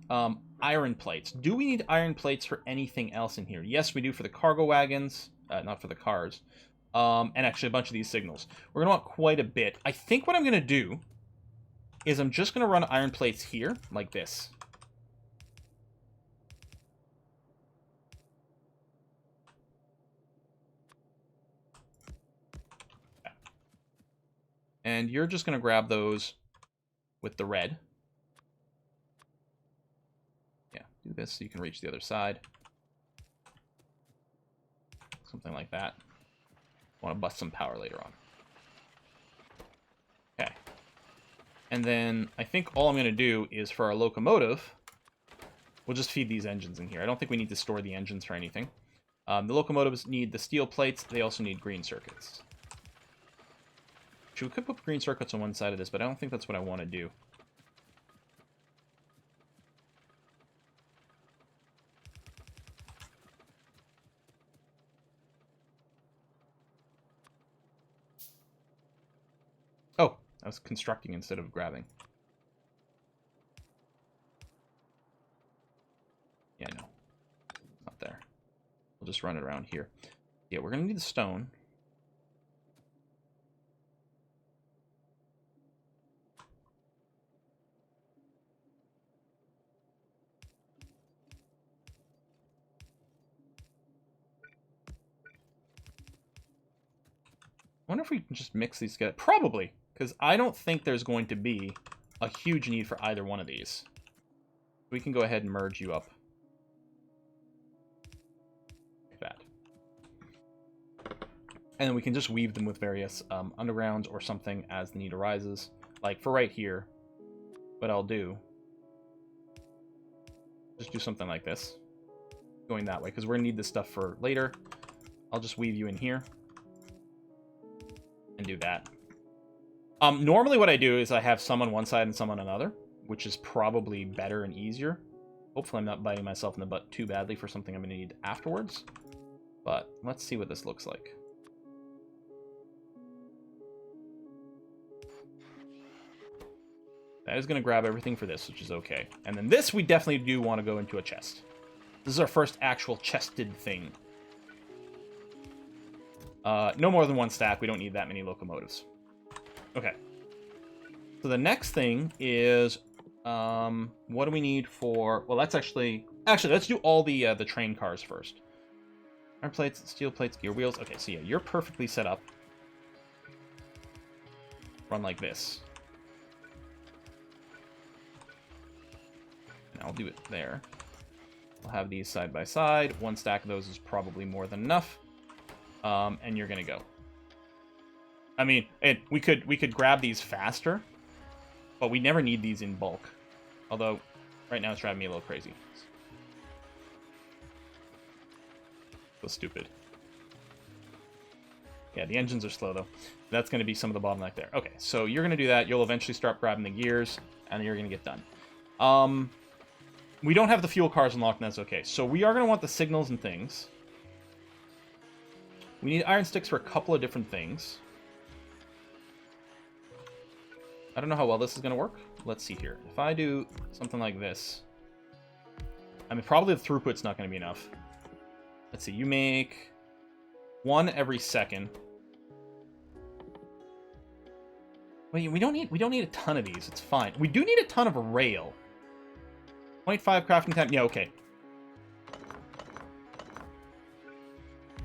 iron plates. Do we need iron plates for anything else in here? Yes, we do for the cargo wagons, not for the cars. And actually a bunch of these signals. We're going to want quite a bit. I think what I'm going to do is I'm just going to run iron plates here, like this. And you're just going to grab those with the red. Yeah, do this so you can reach the other side. Something like that. Want to bust some power later on. Okay. And then I think all I'm going to do is for our locomotive, we'll just feed these engines in here. I don't think we need to store the engines for anything. The locomotives need the steel plates. They also need green circuits. Actually, we could put green circuits on one side of this, but I don't think that's what I want to do. Oh, I was constructing instead of grabbing. Yeah, no. Not there. We'll just run it around here. Yeah, we're going to need the stone. I wonder if we can just mix these together. Probably, because I don't think there's going to be a huge need for either one of these. We can go ahead and merge you up. Like that. And then we can just weave them with various undergrounds or something as the need arises. Like for right here, what I'll do, just do something like this. Going that way, because we're going to need this stuff for later. I'll just weave you in here. And do that. Normally what I do is I have some on one side and some on another, which is probably better and easier. Hopefully I'm not biting myself in the butt too badly for something I'm going to need afterwards. But let's see what this looks like. That is going to grab everything for this, which is okay. And then this we definitely do want to go into a chest. This is our first actual chested thing. No more than one stack. We don't need that many locomotives. Okay. So the next thing is, what do we need for... Well, let's actually, let's do all the train cars first. Iron plates, steel plates, gear wheels. Okay, so yeah, you're perfectly set up. Run like this. And I'll do it there. We'll have these side by side. One stack of those is probably more than enough. And you're gonna go. I mean, we could grab these faster, but we never need these in bulk. Although, right now it's driving me a little crazy. So stupid. Yeah, the engines are slow though. That's gonna be some of the bottleneck there. Okay, so you're gonna do that. You'll eventually start grabbing the gears, and you're gonna get done. We don't have the fuel cars unlocked, and that's okay. So we are gonna want the signals and things. We need iron sticks for a couple of different things. I don't know how well this is going to work. Let's see here. If I do something like this... I mean, probably the throughput's not going to be enough. Let's see, you make 1 every second. Wait, we don't need a ton of these. It's fine. We do need a ton of rail. 0.5 crafting time. Yeah, okay.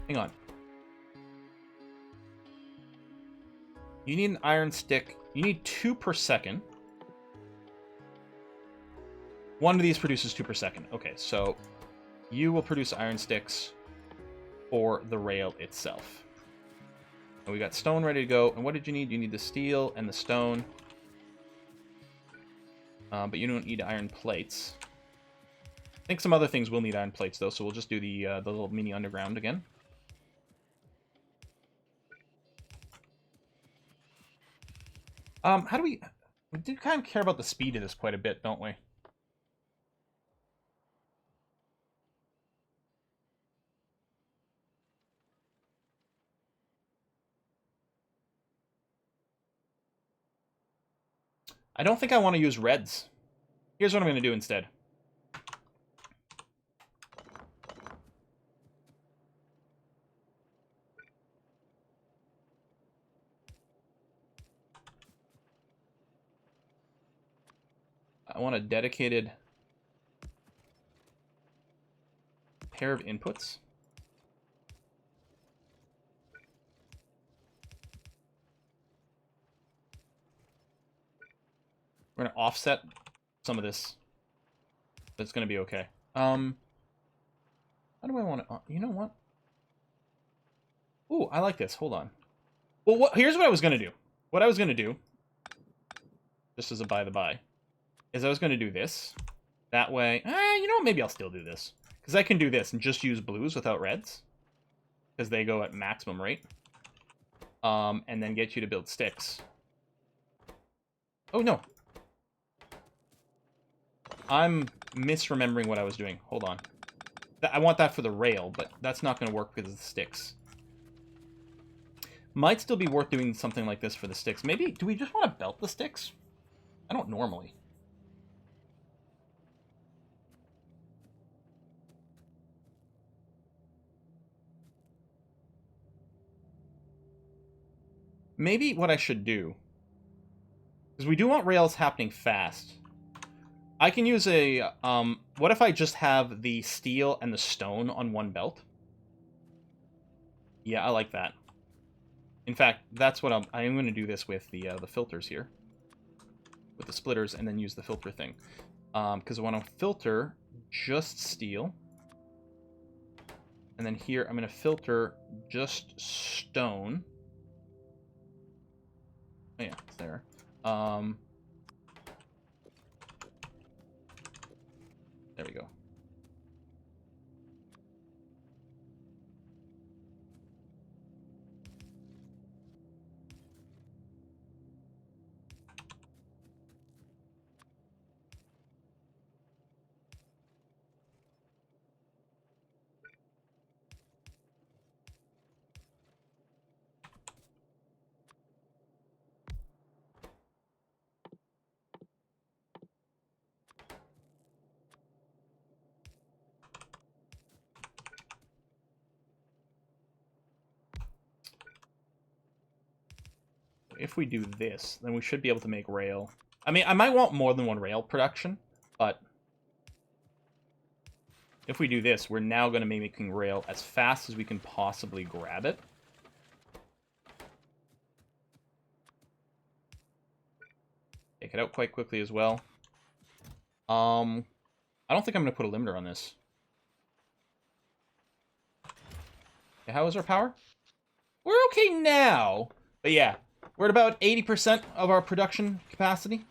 Hang on. You need an iron stick. You need 2 per second. One of these produces 2 per second. Okay, so you will produce iron sticks for the rail itself. And we got stone ready to go. And what did you need? You need the steel and the stone. But you don't need iron plates. I think some other things will need iron plates, though, so we'll just do the little mini underground again. How do we... We do kind of care about the speed of this quite a bit, don't we? I don't think I want to use reds. Here's what I'm going to do instead. I want a dedicated pair of inputs. We're going to offset some of this. That's going to be okay. How do I want to... you know what? Ooh, I like this. Hold on. Well, here's what I was going to do. What I was going to do, just as a by-the-by, is I was going to do this. That way... you know what? Maybe I'll still do this. Because I can do this and just use blues without reds. Because they go at maximum rate. And then get you to build sticks. Oh, no. I'm misremembering what I was doing. Hold on. I want that for the rail, but that's not going to work because of the sticks. Might still be worth doing something like this for the sticks. Maybe, do we just want to belt the sticks? I don't normally. Maybe what I should do, because we do want rails happening fast. I can use a, what if I just have the steel and the stone on one belt? Yeah, I like that. In fact, that's what I'm going to do this with the filters here. With the splitters, and then use the filter thing. Because I want to filter just steel. And then here, I'm going to filter just stone. Oh yeah, it's there. There we go. If we do this, then we should be able to make rail. I mean, I might want more than one rail production, but if we do this, we're now going to be making rail as fast as we can possibly grab it. Take it out quite quickly as well. I don't think I'm going to put a limiter on this. Okay, how is our power? We're okay now, but yeah. We're at about 80% of our production capacity.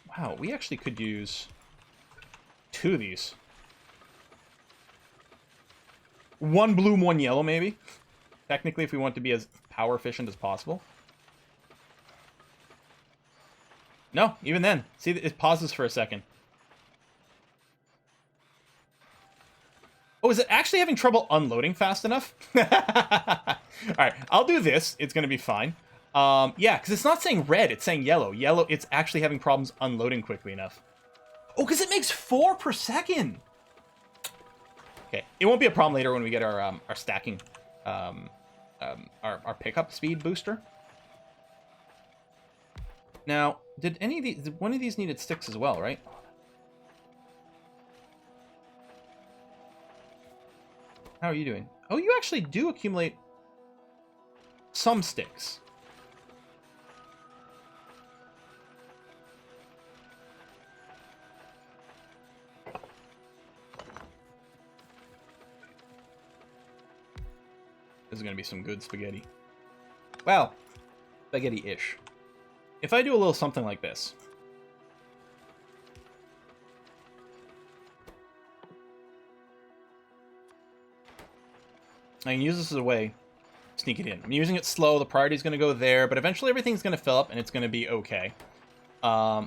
Wow, we actually could use 2 of these. 1 blue, 1 yellow, maybe. Technically, if we want to be as power efficient as possible. No, even then. See, it pauses for a second. Oh, is it actually having trouble unloading fast enough? Alright, I'll do this. It's going to be fine. Yeah, because it's not saying red, it's saying yellow. Yellow, it's actually having problems unloading quickly enough. Oh, because it makes 4 per second. Okay, it won't be a problem later when we get our stacking, our pickup speed booster. Now, did one of these needed sticks as well, right? How are you doing? Oh, you actually do accumulate some sticks. This is going to be some good spaghetti. Well, spaghetti-ish. If I do a little something like this. I can use this as a way to sneak it in. I'm using it slow. The priority's going to go there, but eventually everything's going to fill up and it's going to be okay. Yeah,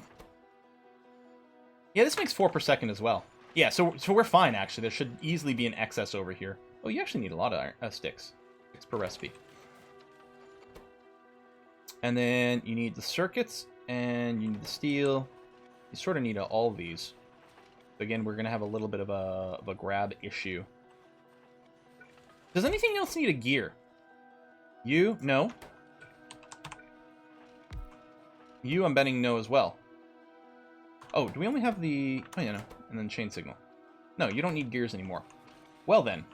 this makes 4 per second as well. Yeah, so we're fine, actually. There should easily be an excess over here. Oh, you actually need a lot of sticks. 6 per recipe. And then you need the circuits, and you need the steel. You sort of need all of these. Again, we're going to have a little bit of a grab issue. Does anything else need a gear? You? No. You, I'm betting no as well. Oh, do we only have the... Oh, yeah, no. And then chain signal. No, you don't need gears anymore. Well, then.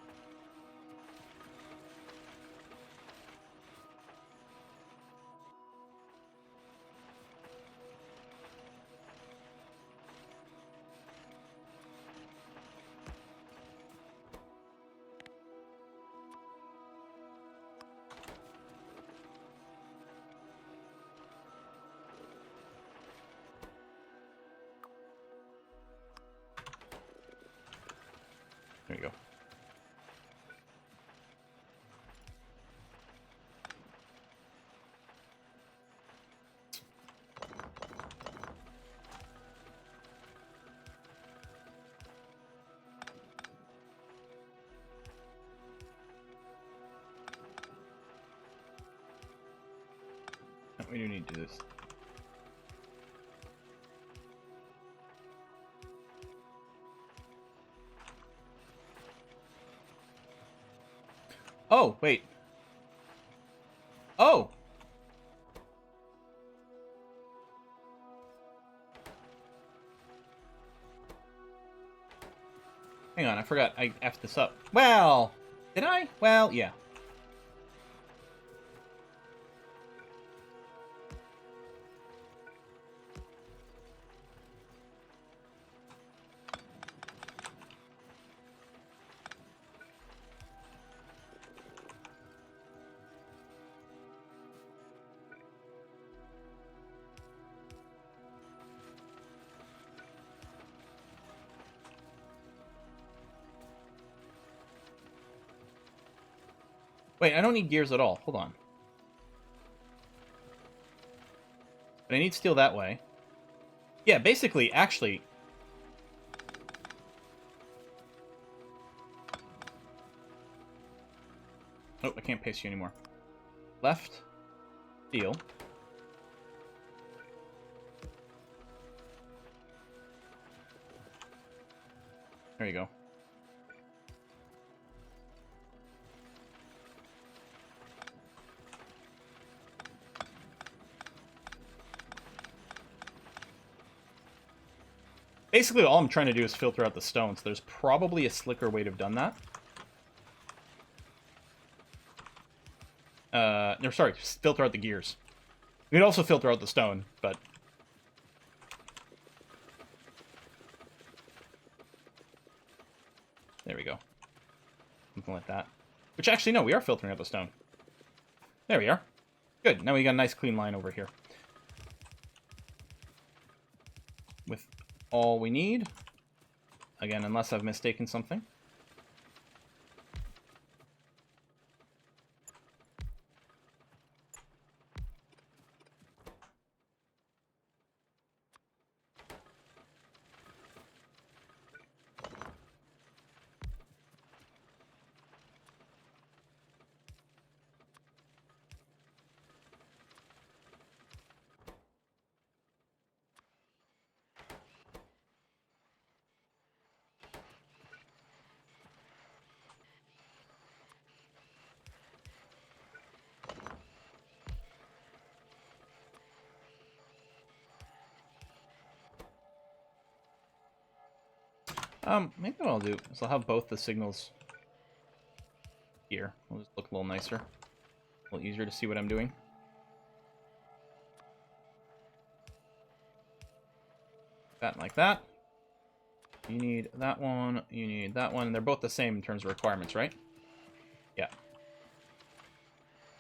There you go. No, we do need to do this. Oh, wait. Oh! Hang on, I forgot. I effed this up. Well, did I? Well, yeah. Wait, I don't need gears at all. Hold on. But I need steel that way. Yeah, basically, actually... Oh, I can't paste you anymore. Left. Steel. There you go. Basically, all I'm trying to do is filter out the stones. There's probably a slicker way to have done that. No, sorry, filter out the gears. We could also filter out the stone, but... There we go. Something like that. Which, actually, no, we are filtering out the stone. There we are. Good, now we got a nice clean line over here. With all we need. Again, unless I've mistaken something. Maybe what I'll do is I'll have both the signals here. It'll just look a little nicer. A little easier to see what I'm doing. That like that. You need that one, you need that one. They're both the same in terms of requirements, right? Yeah.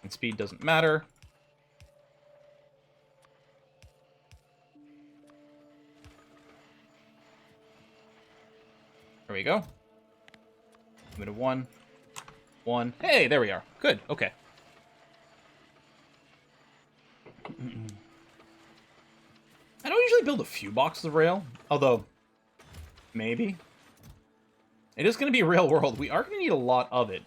And speed doesn't matter. There we go. Limit of 1. 1. Hey, there we are. Good, okay. I don't usually build a few boxes of rail, although maybe. It is going to be real world. We are going to need a lot of it.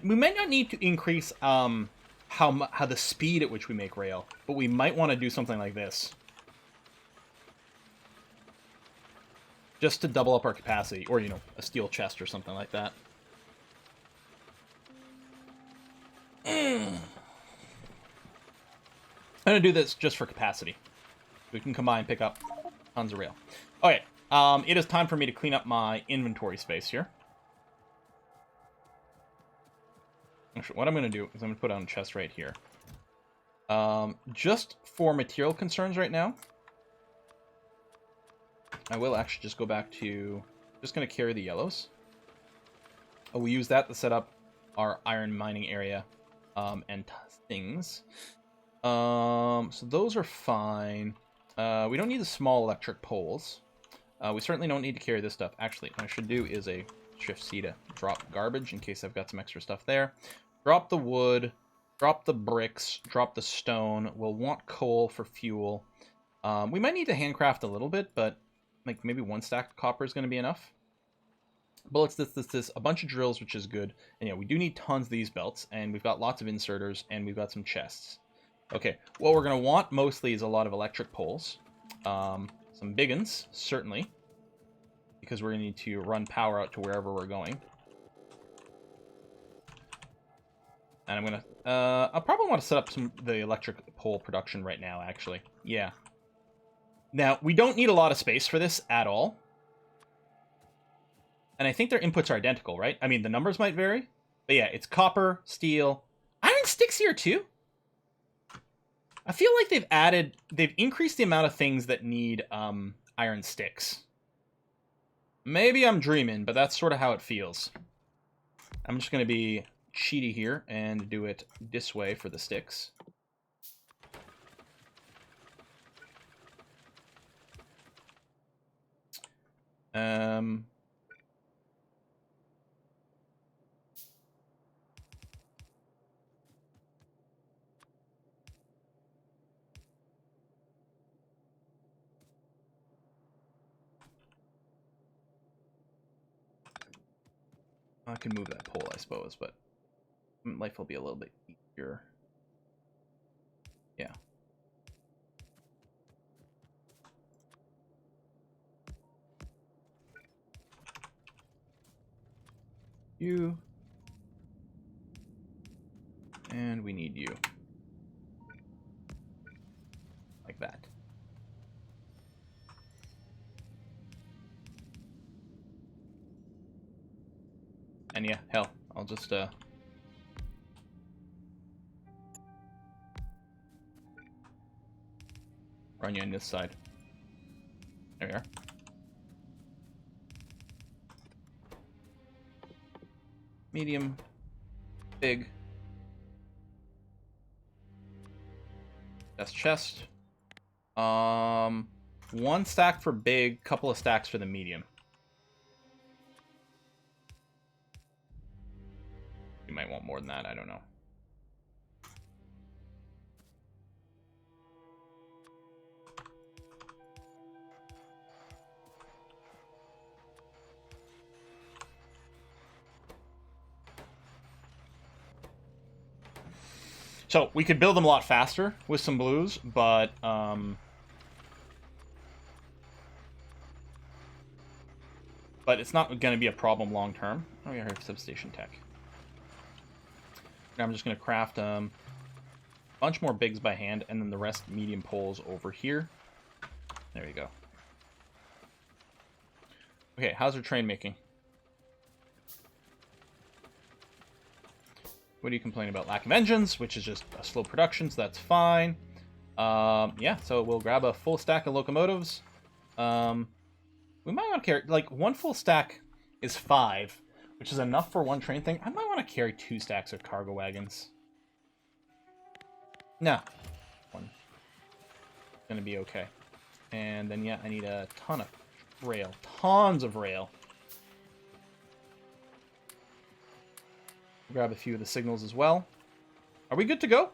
We might not need to increase how the speed at which we make rail, but we might want to do something like this. Just to double up our capacity, or, you know, a steel chest or something like that. I'm going to do this just for capacity. We can combine and pick up tons of rail. Okay, it is time for me to clean up my inventory space here. Actually, what I'm going to do is I'm going to put on a chest right here. Just for material concerns right now, I will actually just go back to... just going to carry the yellows. We'll use that to set up our iron mining area and things. So those are fine. We don't need the small electric poles. We certainly don't need to carry this stuff. Actually, what I should do is a Shift C to drop garbage in case I've got some extra stuff there. Drop the wood, drop the bricks, drop the stone. We'll want coal for fuel. We might need to handcraft a little bit, but like maybe 1 stack of copper is going to be enough. Bullets, this, a bunch of drills, which is good. And yeah, we do need tons of these belts, and we've got lots of inserters, and we've got some chests. Okay, what we're going to want mostly is a lot of electric poles. Some big uns, certainly, because we're going to need to run power out to wherever we're going. And I'm going to... I'll probably want to set up the electric pole production right now, actually. Yeah. Now, we don't need a lot of space for this at all. And I think their inputs are identical, right? I mean, the numbers might vary. But yeah, it's copper, steel, iron sticks here too. I feel like they've increased the amount of things that need iron sticks. Maybe I'm dreaming, but that's sort of how it feels. I'm just going to be cheaty here and do it this way for the sticks. I can move that pole, I suppose, but life will be a little bit easier. Yeah. You. And we need you. Like that. And yeah, hell, I'll just run you on this side. There we are. Medium, big. That's chest. 1 stack for big, couple of stacks for the medium. You might want more than that, I don't know. So, we could build them a lot faster with some blues, but it's not going to be a problem long term. Oh, yeah, here's substation tech. Now I'm just going to craft a bunch more bigs by hand, and then the rest medium poles over here. There we go. Okay, how's our train making? What do you complain about? Lack of engines, which is just a slow production, so that's fine. Yeah, so we'll grab a full stack of locomotives. We might want to carry, like, one full stack is 5, which is enough for one train thing. I might want to carry 2 stacks of cargo wagons. Nah, one. Gonna be okay. And then, yeah, I need a ton of rail. Tons of rail. Grab a few of the signals as well. Are we good to go?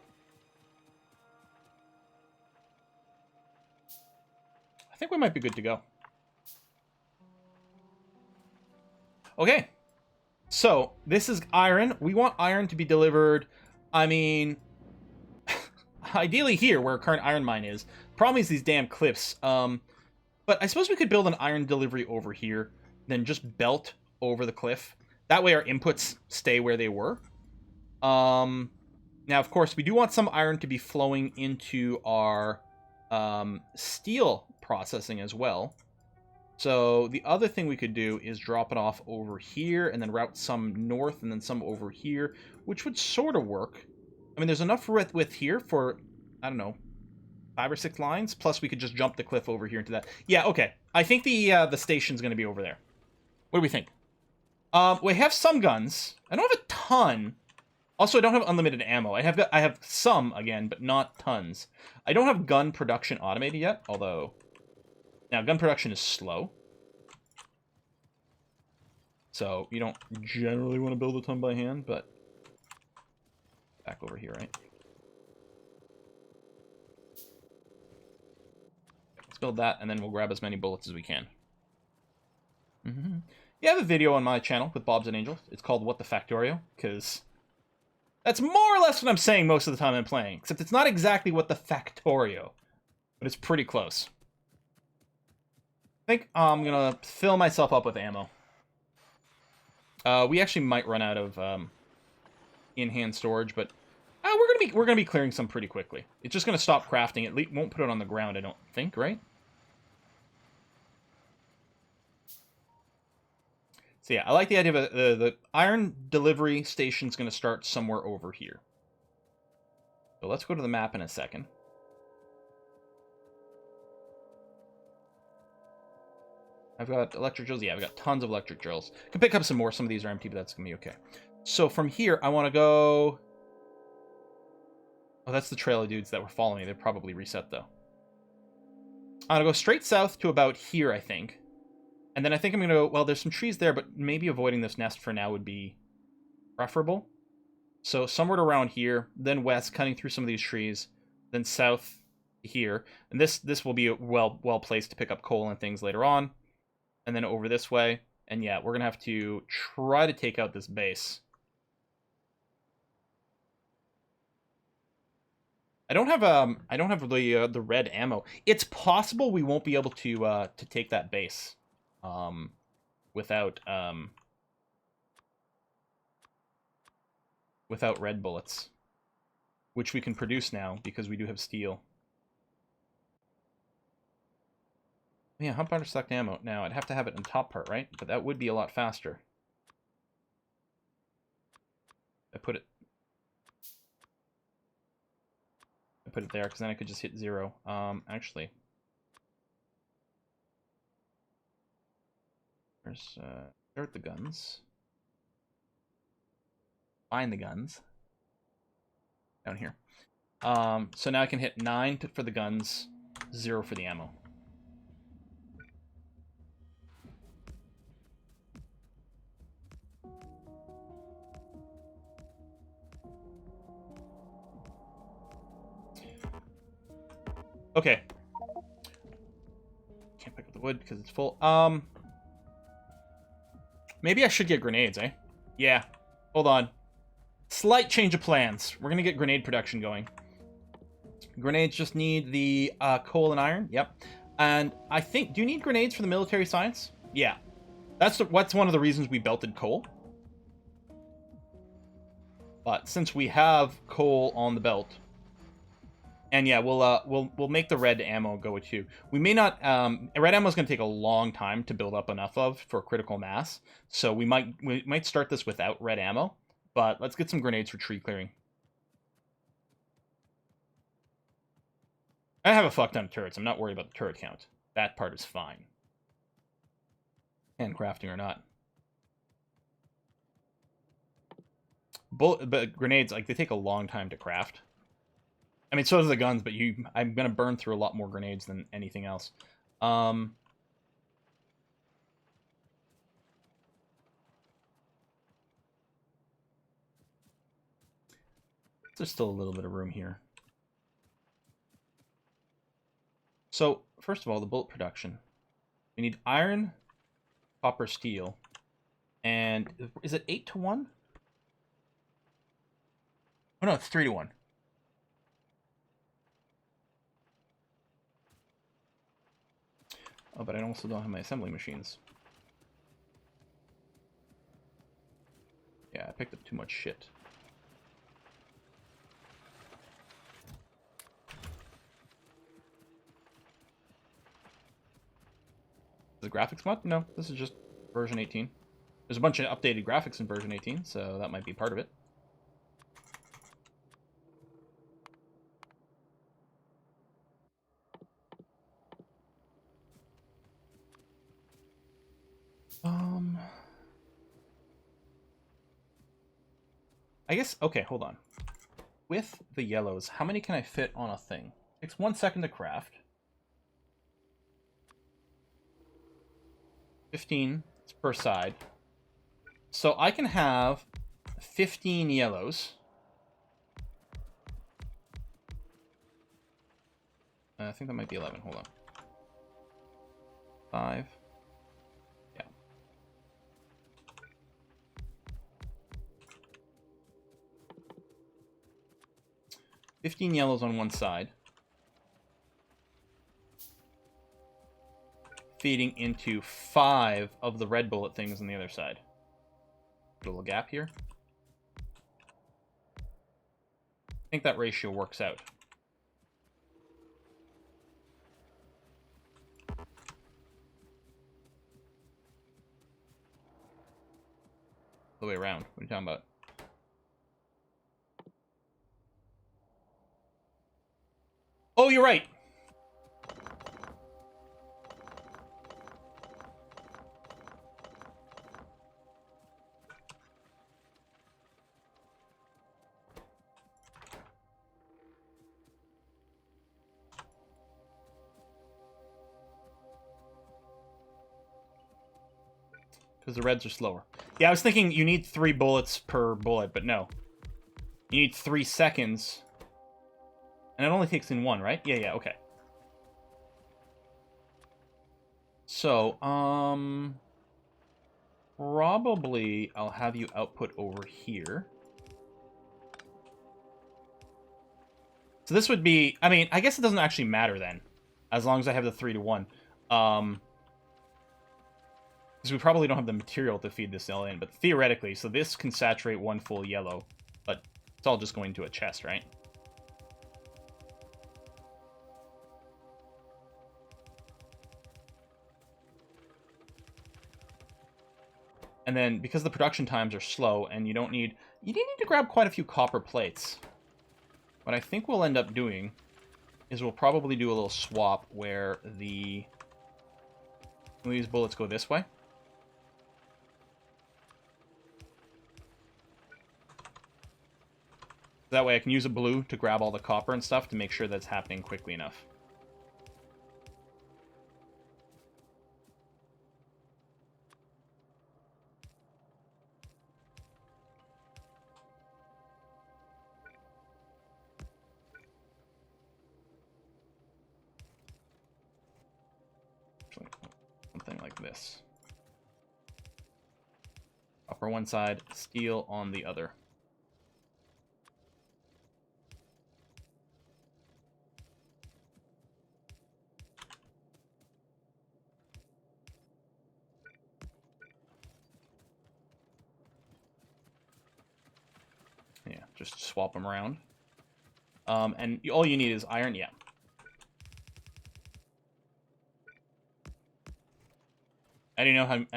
I think we might be good to go. Okay. So, this is iron. We want iron to be delivered, I mean, ideally here, where our current iron mine is. Problem is these damn cliffs. But I suppose we could build an iron delivery over here, then just belt over the cliff. That way our inputs stay where they were. Now, of course, we do want some iron to be flowing into our steel processing as well. So the other thing we could do is drop it off over here and then route some north and then some over here, which would sort of work. I mean, there's enough width here for, I don't know, 5 or 6 lines. Plus, we could just jump the cliff over here into that. Yeah, okay. I think the station's going to be over there. What do we think? We have some guns. I don't have a ton. Also, I don't have unlimited ammo. I have some, again, but not tons. I don't have gun production automated yet, although... Now, gun production is slow. So, you don't generally want to build a ton by hand, but... Back over here, right? Let's build that, and then we'll grab as many bullets as we can. You have a video on my channel with Bobs and Angels. It's called What the Factorio, because... That's more or less what I'm saying most of the time I'm playing. Except it's not exactly what the Factorio. But it's pretty close. I think I'm going to fill myself up with ammo. We actually might run out of in-hand storage, but we're gonna be clearing some pretty quickly. It's just going to stop crafting. It won't put it on the ground, I don't think, right? So yeah, I like the idea of the iron delivery station's going to start somewhere over here. So let's go to the map in a second. I've got electric drills. Yeah, I've got tons of electric drills. Can pick up some more. Some of these are empty, but that's going to be okay. So from here, I want to go... Oh, that's the trail of dudes that were following me. They're probably reset, though. I'm going to go straight south to about here, I think. And then I think I'm going to go... Well, there's some trees there, but maybe avoiding this nest for now would be preferable. So somewhere around here, then west, cutting through some of these trees, then south here. And this will be well placed to pick up coal and things later on. And then over this way. And yeah, we're going to have to try to take out this base. I don't have the red ammo. It's possible we won't be able to take that base without red bullets, which we can produce now because we do have steel. Yeah, hump under select ammo. Now, I'd have to have it in the top part, right? But that would be a lot faster. I put it there, because then I could just hit 0. Actually. There's, start the guns. Find the guns. Down here. So now I can hit 9 for the guns, 0 for the ammo. Okay. Can't pick up the wood because it's full. Maybe I should get grenades, eh? Yeah. Hold on. Slight change of plans. We're gonna get grenade production going. Grenades just need the coal and iron. Yep. And I think... Do you need grenades for the military science? Yeah. That's one of the reasons we belted coal. But since we have coal on the belt... And yeah, we'll make the red ammo go too. We may not. Red ammo is going to take a long time to build up enough of for critical mass, so we might start this without red ammo. But let's get some grenades for tree clearing. I have a fuck ton of turrets. I'm not worried about the turret count. That part is fine. And crafting or not. But grenades, like, they take a long time to craft. I mean, so do the guns, but I'm going to burn through a lot more grenades than anything else. There's still a little bit of room here. So, first of all, the bullet production. We need iron, copper, steel. And is it 8 to 1? Oh, no, it's 3 to 1. Oh, but I also don't have my assembly machines. Yeah, I picked up too much shit. Is the graphics mod? No, this is just version 18. There's a bunch of updated graphics in version 18, so that might be part of it. I guess, okay, hold on. With the yellows, how many can I fit on a thing? It takes 1 second to craft. 15 per side. So I can have 15 yellows. I think that might be 11. Hold on. 5. Yeah. $15 yellows on one side. Feeding into 5 of the red bullet things on the other side. Put a little gap here. I think that ratio works out. The way around. What are you talking about? Oh, you're right. Because the reds are slower. Yeah, I was thinking you need 3 bullets per bullet, but no. You need 3 seconds. And it only takes in 1, right? Yeah, okay. So, probably I'll have you output over here. So this would be, I mean, I guess it doesn't actually matter then, as long as I have the 3 to 1. Because we probably don't have the material to feed this all in, but theoretically, so this can saturate 1 full yellow, but it's all just going to a chest, right? And then, because the production times are slow, and you do need to grab quite a few copper plates. What I think we'll end up doing is we'll probably do a little swap where these bullets go this way. That way I can use a blue to grab all the copper and stuff to make sure that's happening quickly enough. Something like this. Copper one side, steel on the other. Yeah, just swap them around. And all you need is iron. Yeah. I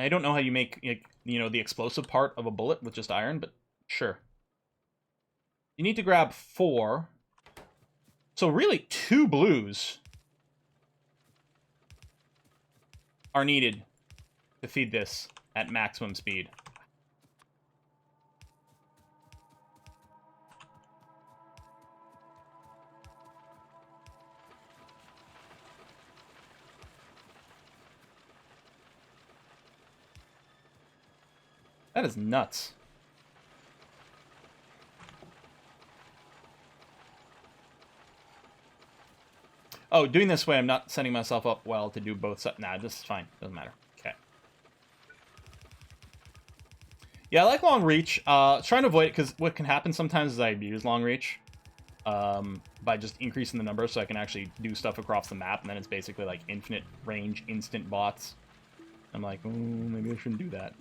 don't know how you make, you know, the explosive part of a bullet with just iron, but sure. You need to grab 4. So really 2 blues are needed to feed this at maximum speed. That is nuts. Oh, doing this way, I'm not setting myself up well to do both sides. Nah, this is fine. Doesn't matter. Okay. Yeah, I like long reach. Trying to avoid it, because what can happen sometimes is I abuse long reach. By just increasing the number so I can actually do stuff across the map, and then it's basically like infinite range, instant bots. I'm like, oh, maybe I shouldn't do that.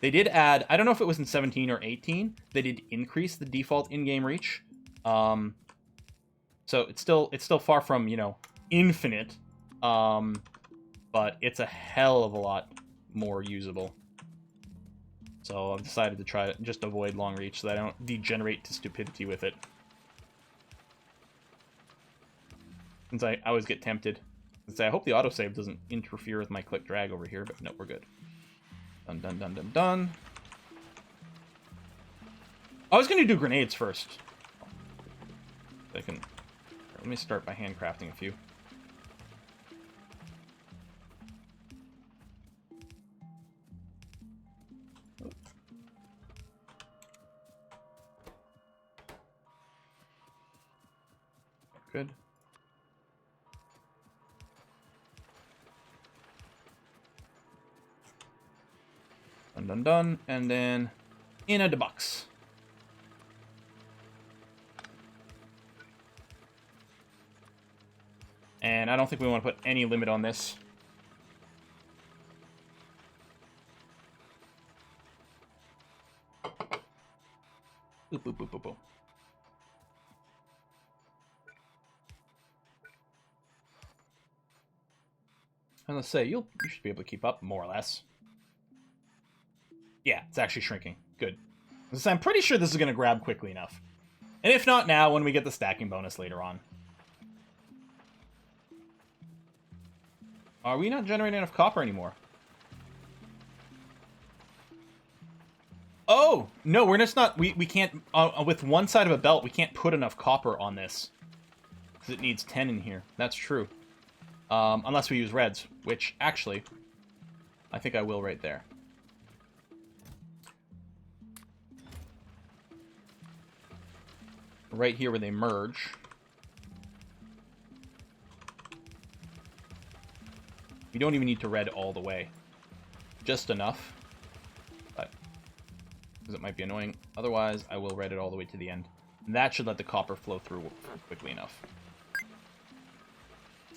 They did add, I don't know if it was in 17 or 18, they did increase the default in-game reach. So it's still far from, you know, infinite, but it's a hell of a lot more usable. So I've decided to try to just avoid long reach so that I don't degenerate to stupidity with it. Since I always get tempted. I hope the autosave doesn't interfere with my click drag over here, but no, we're good. Done, done, done, done, done. I was going to do grenades first. Let me start by handcrafting a few. Good. Done, done, done. And then in a box. And I don't think we want to put any limit on this. Boop, boop, boop, boop, boop. And let's say you should be able to keep up, more or less. Yeah, it's actually shrinking. Good. I'm pretty sure this is going to grab quickly enough. And if not now, when we get the stacking bonus later on. Are we not generating enough copper anymore? Oh! No, we're just not... We can't... with one side of a belt, we can't put enough copper on this. Because it needs 10 in here. That's true. Unless we use reds, which, actually, I think I will right there. Right here where they merge. You don't even need to red all the way. Just enough. But, because it might be annoying. Otherwise, I will red it all the way to the end. And that should let the copper flow through quickly enough.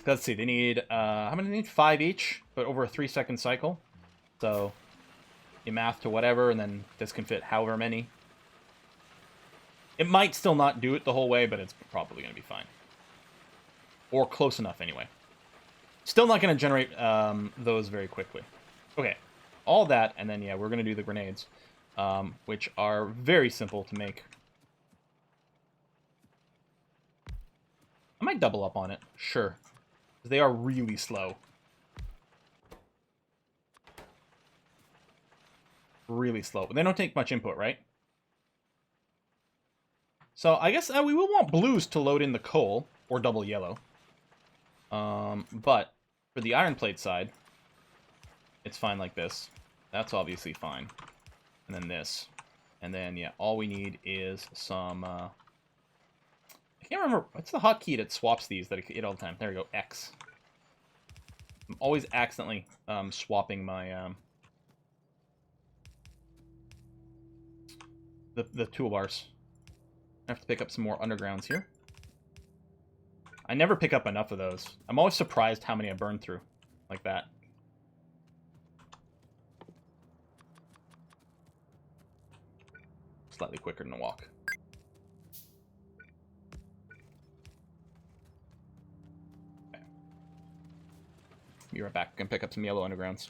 Let's see, they need, how many do they need? 5 each, but over a 3-second cycle. So, you math to whatever, and then this can fit however many. It might still not do it the whole way, but it's probably going to be fine. Or close enough, anyway. Still not going to generate those very quickly. Okay, all that, and then, yeah, we're going to do the grenades, which are very simple to make. I might double up on it, sure. They are really slow. Really slow. But they don't take much input, right? So I guess we will want blues to load in the coal, or double yellow. But for the iron plate side, it's fine like this. That's obviously fine. And then this. And then, yeah, all we need is some... I can't remember. What's the hotkey that swaps these that I hit all the time? There we go, X. I'm always accidentally swapping my... the toolbars. I have to pick up some more undergrounds here. I never pick up enough of those. I'm always surprised how many I burn through. Like that. Slightly quicker than a walk. be right back. Gonna pick up some yellow undergrounds.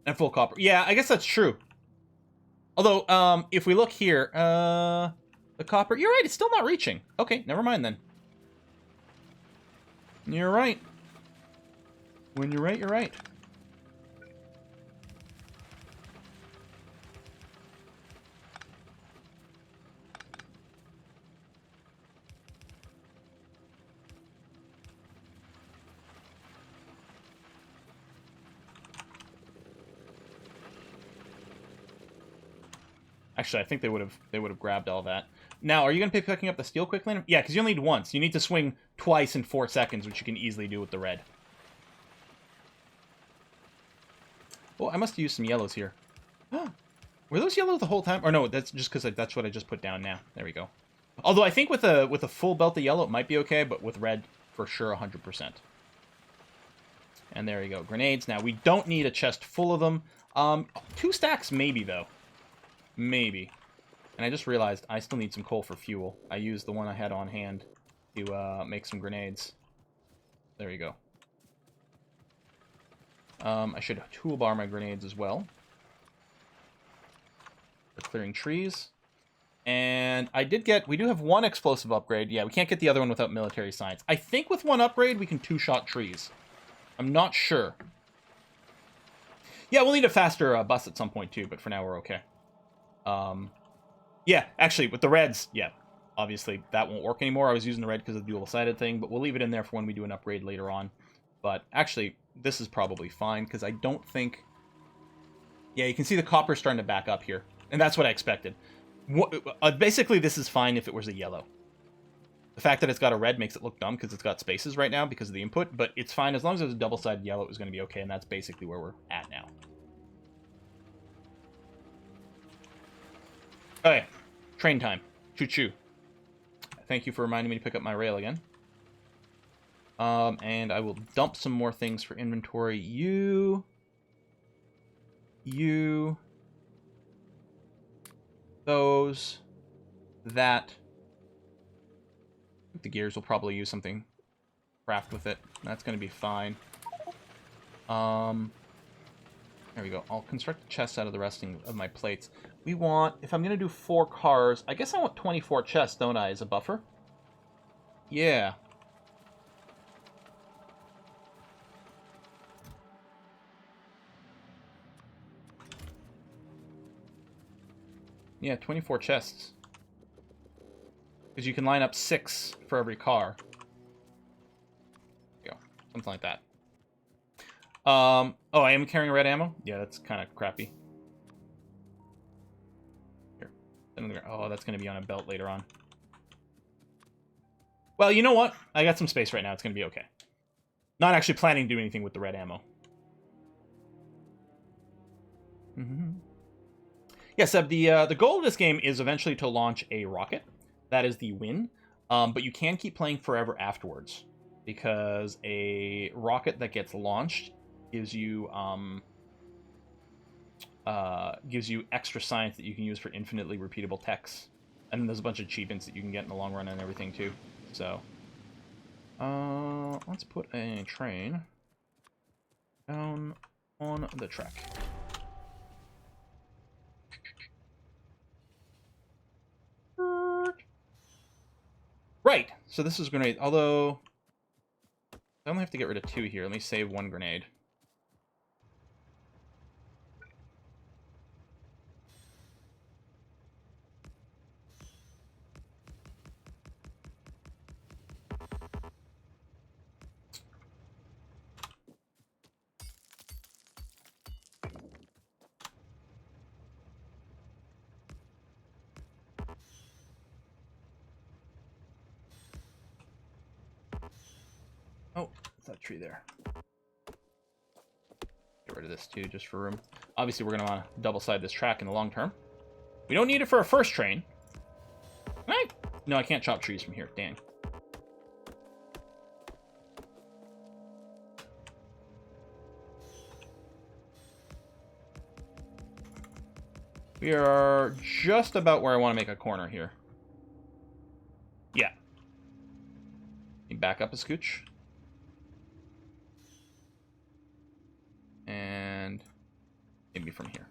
And full copper. Yeah, I guess that's true. Although, if we look here, the copper... You're right, it's still not reaching. Okay, never mind then. You're right. When you're right, you're right. Actually, I think they would have grabbed all that. Now, are you going to be picking up the steel quickly? Yeah, because you only need once. You need to swing twice in 4 seconds, which you can easily do with the red. Oh, I must have used some yellows here. Were those yellows the whole time? Or no, that's just because that's what I just put down now. There we go. Although I think with a full belt of yellow, it might be okay, but with red, for sure, 100%. And there you go. Grenades. Now, we don't need a chest full of them. 2 stacks, maybe, though. Maybe. And I just realized I still need some coal for fuel. I used the one I had on hand to make some grenades. There you go. I should toolbar my grenades as well. For clearing trees. And I did get... We do have 1 explosive upgrade. Yeah, we can't get the other one without military science. I think with 1 upgrade, we can 2-shot trees. I'm not sure. Yeah, we'll need a faster bus at some point, too. But for now, we're okay. Yeah, actually, with the reds, yeah, obviously that won't work anymore. I was using the red because of the dual-sided thing, but we'll leave it in there for when we do an upgrade later on. But actually, this is probably fine, because I don't think... Yeah, you can see the copper starting to back up here, and that's what I expected. Basically, this is fine if it was a yellow. The fact that it's got a red makes it look dumb, because it's got spaces right now because of the input, but it's fine. As long as it was a double-sided yellow, it was going to be okay, and that's basically where we're at now. Okay, train time. Choo-choo. Thank you for reminding me to pick up my rail again. And I will dump some more things for inventory. You... Those. That. I think the gears will probably use something. Craft with it. That's going to be fine. There we go. I'll construct the chests out of the resting of my plates. We want, if I'm going to do 4 cars, I guess I want 24 chests, don't I, as a buffer? Yeah. Yeah, 24 chests. Because you can line up 6 for every car. There you go. Something like that. Oh, I am carrying red ammo? Yeah, that's kind of crappy. Here. Oh, that's going to be on a belt later on. Well, you know what? I got some space right now. It's going to be okay. Not actually planning to do anything with the red ammo. Yeah, Seb, the goal of this game is eventually to launch a rocket. That is the win. But you can keep playing forever afterwards. Because a rocket that gets launched gives you extra science that you can use for infinitely repeatable techs. And then there's a bunch of achievements that you can get in the long run and everything too. So, let's put a train down on the track. Right, so this is grenade, although I only have to get rid of 2 here. Let me save 1 grenade. Oh, it's that tree there. Get rid of this too, just for room. Obviously, we're going to want to double-side this track in the long term. We don't need it for our first train. Right? No, I can't chop trees from here. Dang. We are just about where I want to make a corner here. Yeah. Back up a scooch. And maybe from here.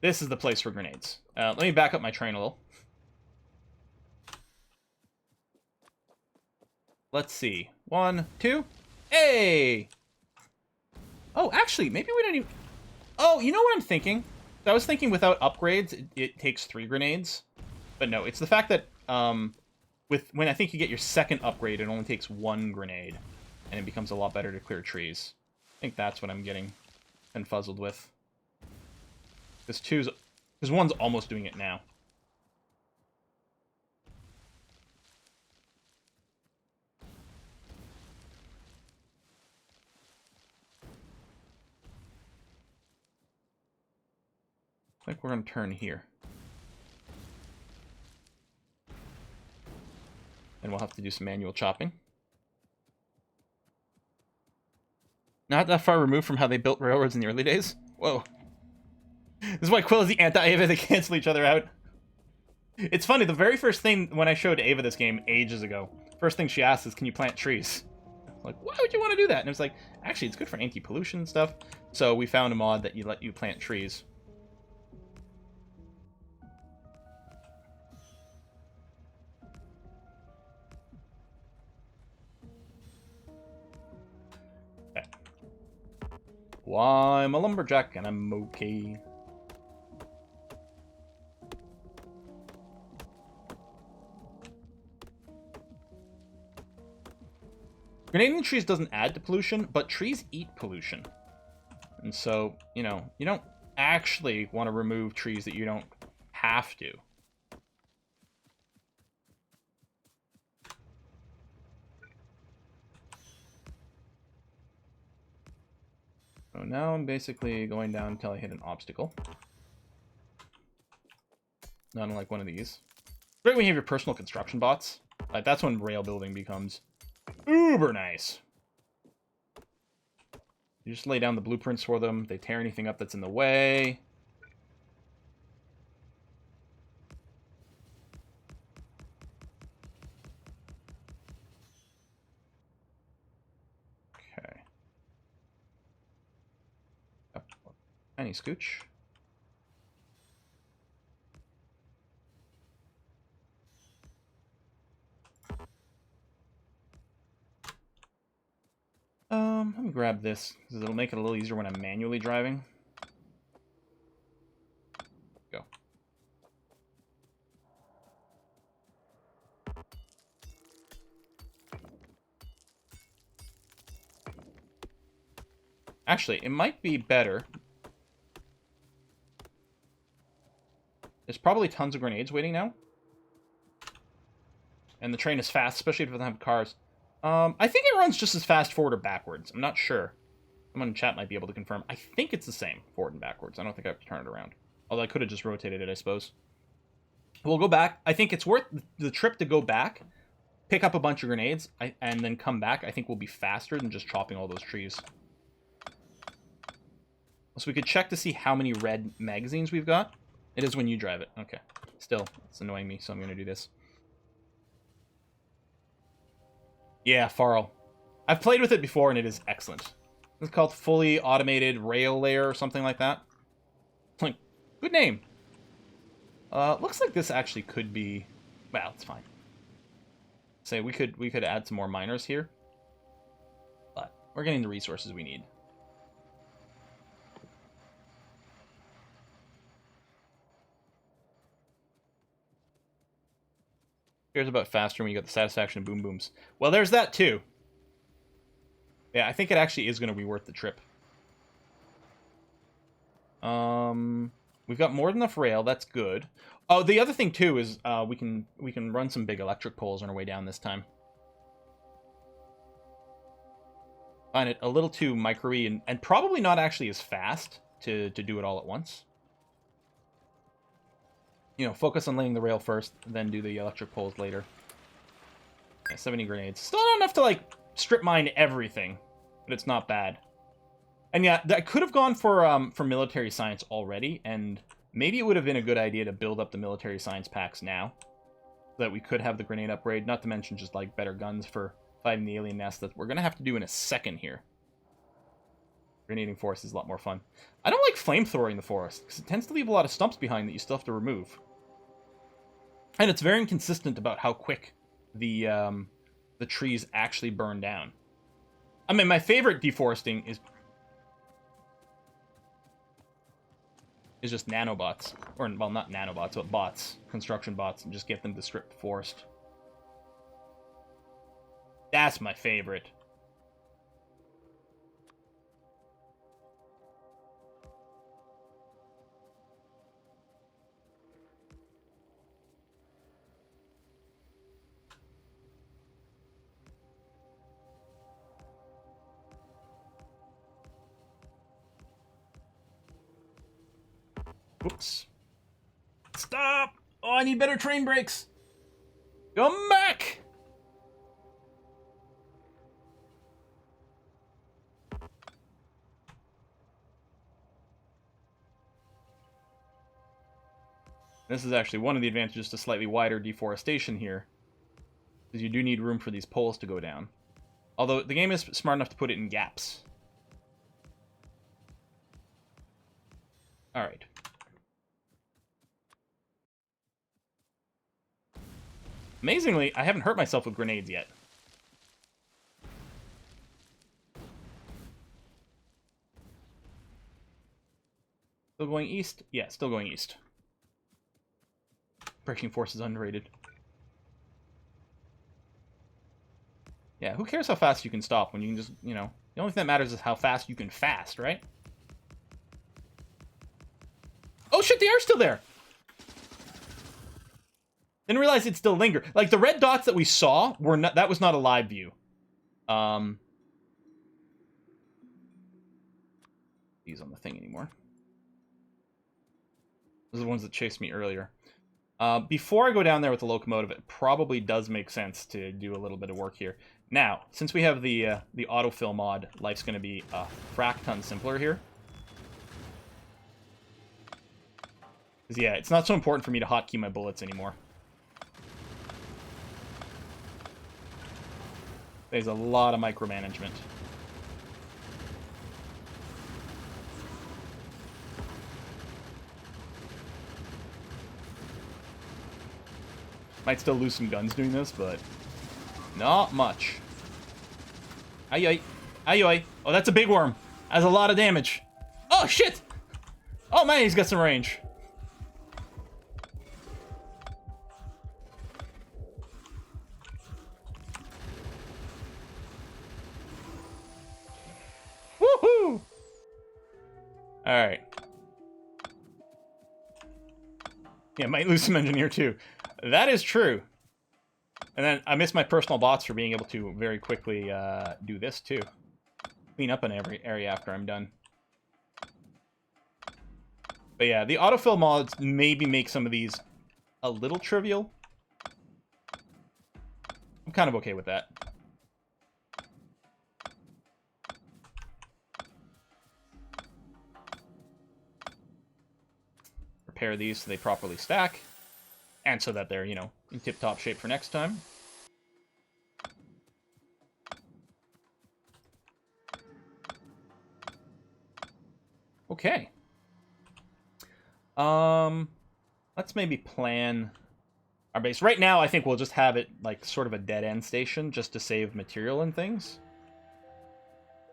This is the place for grenades. Let me back up my train a little. Let's see. 1, 2. Hey! Oh, actually, maybe we don't even... Oh, you know what I'm thinking? I was thinking without upgrades, it takes 3 grenades. But no, it's the fact that when I think you get your second upgrade, it only takes 1 grenade. And it becomes a lot better to clear trees. I think that's what I'm getting confuzzled with. Because 1's almost doing it now. I think we're going to turn here. And we'll have to do some manual chopping. Not that far removed from how they built railroads in the early days. Whoa. This is why Quill is the anti-Ava. They cancel each other out. It's funny, the very first thing when I showed Ava this game ages ago, first thing she asked is, can you plant trees? Like, why would you want to do that? And it was like, actually, it's good for anti-pollution stuff. So we found a mod that let you plant trees. Okay. Well, I'm a lumberjack and I'm okay. Grenading trees doesn't add to pollution, but trees eat pollution. And so, you know, you don't actually want to remove trees that you don't have to. So now I'm basically going down until I hit an obstacle. Not unlike one of these. Great when you have your personal construction bots. Like, that's when rail building becomes uber nice. You just lay down the blueprints for them. They tear anything up that's in the way. Okay. Up. Tiny scooch. Let me grab this, because it'll make it a little easier when I'm manually driving. Go. Actually, it might be better. There's probably tons of grenades waiting now. And the train is fast, especially if it doesn't have cars. I think it runs just as fast forward or backwards. I'm not sure. Someone in chat might be able to confirm. I think it's the same, forward and backwards. I don't think I have to turn it around. Although I could have just rotated it, I suppose. We'll go back. I think it's worth the trip to go back, pick up a bunch of grenades, and then come back. I think we'll be faster than just chopping all those trees. So we could check to see how many red magazines we've got. It is when you drive it. Okay. Still, it's annoying me, so I'm going to do this. Yeah, Farl. I've played with it before, and it is excellent. It's called Fully Automated Rail Layer or something like that. Like, good name. Looks like this actually could be... Well, it's fine. Say, we could add some more miners here. But we're getting the resources we need. Cares about faster when you get the satisfaction of boom booms. Well, there's that too. Yeah, I think it actually is going to be worth the trip. We've got more than enough rail. That's good. Oh, the other thing too is we can run some big electric poles on our way down this time. Find it a little too micro-y and probably not actually as fast to do it all at once. You know, focus on laying the rail first, then do the electric poles later. Yeah, 70 grenades. Still not enough to, like, strip mine everything, but it's not bad. And yeah, I could have gone for military science already, and maybe it would have been a good idea to build up the military science packs now, so that we could have the grenade upgrade, not to mention just, like, better guns for fighting the alien nest that we're going to have to do in a second here. Grenading forest is a lot more fun. I don't like flamethrowing the forest, because it tends to leave a lot of stumps behind that you still have to remove. And it's very inconsistent about how quick the trees actually burn down. I mean, my favorite deforesting is just nanobots. Or, well, not nanobots, but bots. Construction bots, and just get them to strip the forest. That's my favorite. Oops. Stop! Oh, I need better train brakes! Come back! This is actually one of the advantages to slightly wider deforestation here, because you do need room for these poles to go down. Although, the game is smart enough to put it in gaps. Alright. Amazingly, I haven't hurt myself with grenades yet. Still going east? Yeah, still going east. Braking force is underrated. Yeah, who cares how fast you can stop when you can just, you know... The only thing that matters is how fast you can fast, right? Oh shit, they are still there! Didn't realize it'd still linger. Like, the red dots that we saw were not... That was not a live view. These on the thing anymore. Those are the ones that chased me earlier. Before I go down there with the locomotive, it probably does make sense to do a little bit of work here. Now, since we have the autofill mod, life's going to be a frack ton simpler here. Because, yeah, it's not so important for me to hotkey my bullets anymore. There's a lot of micromanagement. Might still lose some guns doing this, but not much. Aye, aye. Aye. Oh, that's a big worm. That's a lot of damage. Oh, shit! Oh, man, he's got some range. Woohoo! Alright. Yeah, might lose some engineer, too. That is true. And then I miss my personal bots for being able to very quickly do this, too. Clean up in every area after I'm done. But yeah, the autofill mods maybe make some of these a little trivial. I'm kind of okay with that. Repair these so they properly stack. And so that they're, you know, in tip-top shape for next time. Okay. Let's maybe plan our base. Right now, I think we'll just have it, like, sort of a dead-end station, just to save material and things.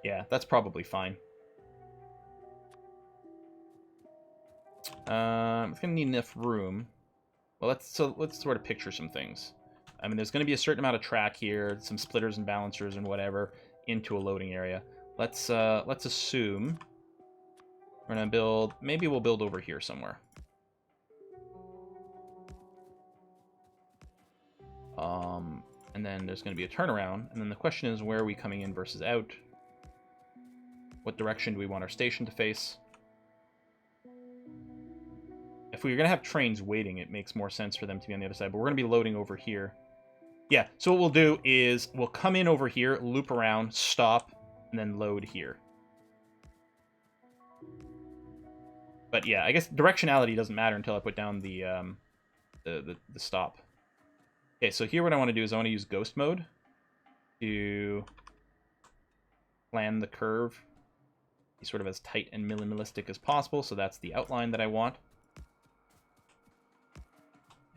Yeah, that's probably fine. It's gonna need enough room. Well, let's sort of picture some things. I mean, there's going to be a certain amount of track here, some splitters and balancers and whatever into a loading area. Let's assume we're going to build. Maybe we'll build over here somewhere. And then there's going to be a turnaround, and then the question is, where are we coming in versus out? What direction do we want our station to face? If we're going to have trains waiting, it makes more sense for them to be on the other side. But we're going to be loading over here. Yeah, so what we'll do is we'll come in over here, loop around, stop, and then load here. But yeah, I guess directionality doesn't matter until I put down the stop. Okay, so here what I want to do is I want to use ghost mode to plan the curve be sort of as tight and minimalistic as possible. So that's the outline that I want.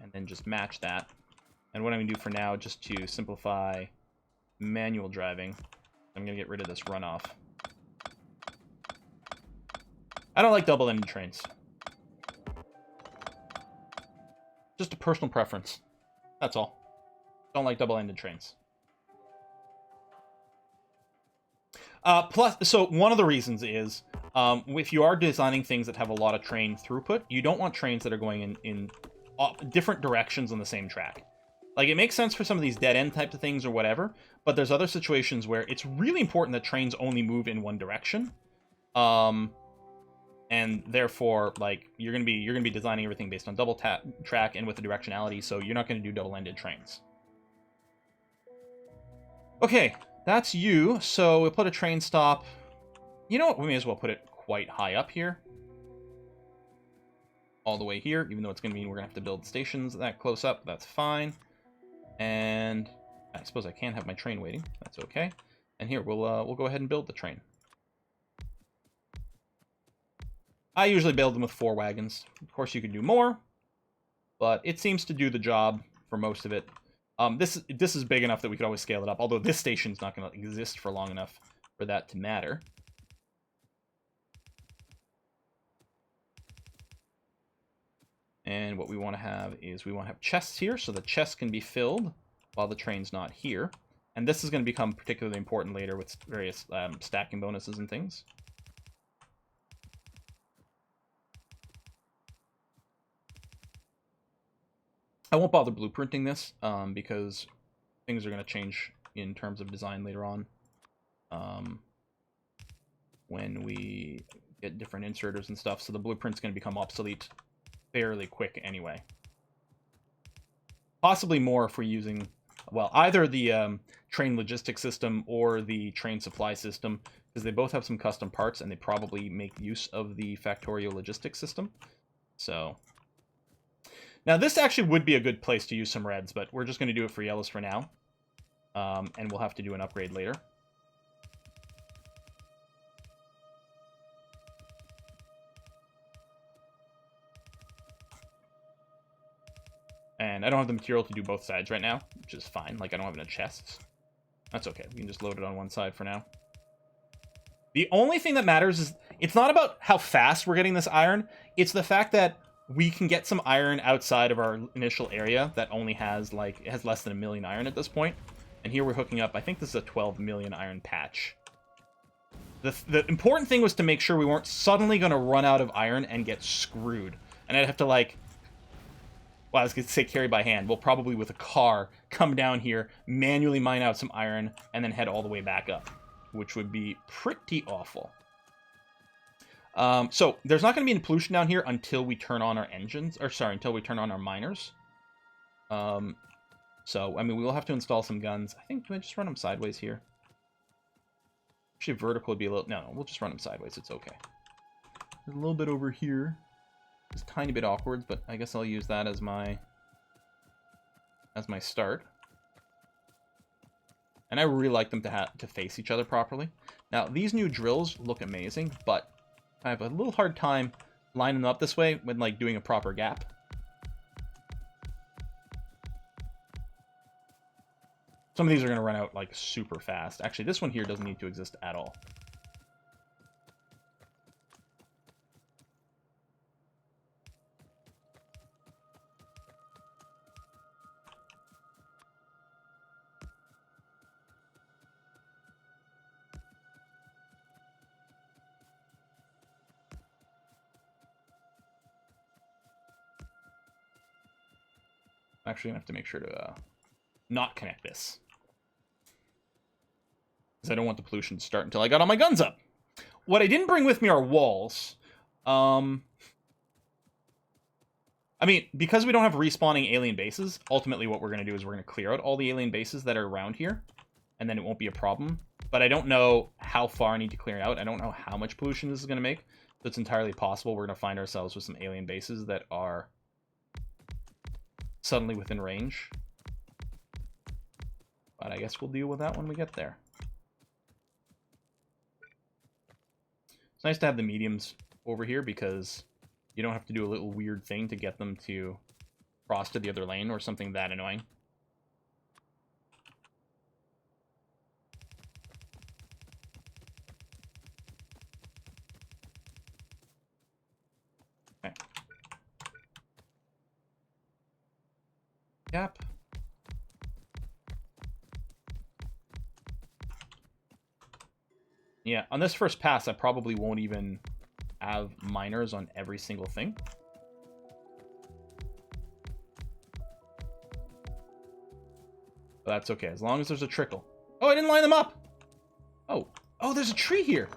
And then just match that. And what I'm going to do for now, just to simplify manual driving, I'm going to get rid of this runoff. I don't like double-ended trains. Just a personal preference. That's all. Don't like double-ended trains. Plus, so one of the reasons is, if you are designing things that have a lot of train throughput, you don't want trains that are going in different directions on the same track. Like, it makes sense for some of these dead-end types of things or whatever, but there's other situations where it's really important that trains only move in one direction. And therefore, like, you're gonna be designing everything based on double track and with the directionality, so you're not gonna do double-ended trains. Okay, that's you. So we'll put a train stop. You know what? We may as well put it quite high up here, all the way here. Even though it's gonna mean we're gonna have to build stations that close up. That's fine. And I suppose I can have my train waiting. That's okay. And here we'll go ahead and build the train. I usually build them with 4 wagons. Of course, you could do more, but it seems to do the job for most of it. This is big enough that we could always scale it up, although this station's not going to exist for long enough for that to matter. And what we want to have is we want to have chests here, so the chests can be filled while the train's not here. And this is going to become particularly important later with various stacking bonuses and things. I won't bother blueprinting this, because things are going to change in terms of design later on. When we get different inserters and stuff, so the blueprint's going to become obsolete fairly quick anyway. Possibly more if we're using, well, either the train logistics system or the train supply system, because they both have some custom parts, and they probably make use of the Factorio logistics system. So... now, this actually would be a good place to use some reds, but we're just going to do it for yellows for now. And we'll have to do an upgrade later. And I don't have the material to do both sides right now, which is fine. Like, I don't have enough chests. That's okay. We can just load it on one side for now. The only thing that matters is, it's not about how fast we're getting this iron. It's the fact that we can get some iron outside of our initial area that only has, like, it has less than 1 million iron at this point. And here we're hooking up, I think this is a 12 million iron patch. The important thing was to make sure we weren't suddenly going to run out of iron and get screwed. And I'd have to, like, well, I was going to say carry by hand. We'll probably, with a car, come down here, manually mine out some iron, and then head all the way back up, which would be pretty awful. So there's not going to be any pollution down here until we turn on our engines, or sorry, until we turn on our miners. So, I mean, we will have to install some guns. I think, do I just run them sideways here? Actually, vertical would be a little, no, we'll just run them sideways. It's okay. There's a little bit over here. It's a tiny bit awkward, but I guess I'll use that as my start. And I really like them to face each other properly. Now, these new drills look amazing, but I have a little hard time lining them up this way when, like, doing a proper gap. Some of these are going to run out, like, super fast. Actually, this one here doesn't need to exist at all. Actually, I'm going to have to make sure to not connect this, because I don't want the pollution to start until I got all my guns up. What I didn't bring with me are walls. I mean, because we don't have respawning alien bases, ultimately what we're going to do is we're going to clear out all the alien bases that are around here, and then it won't be a problem. But I don't know how far I need to clear out. I don't know how much pollution this is going to make. It's entirely possible we're going to find ourselves with some alien bases that are suddenly within range. But I guess we'll deal with that when we get there. It's nice to have the mediums over here because you don't have to do a little weird thing to get them to cross to the other lane or something that annoying. Okay. Yep. Yeah, on this first pass, I probably won't even have miners on every single thing. But that's okay, as long as there's a trickle. Oh, I didn't line them up! Oh, there's a tree here!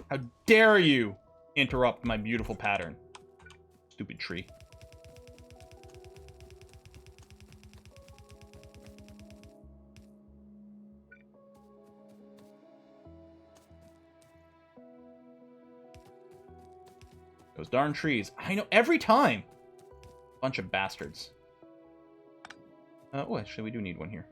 How dare you interrupt my beautiful pattern. Stupid tree. Those darn trees. I know, every time! Bunch of bastards. Oh, actually, we do need one here.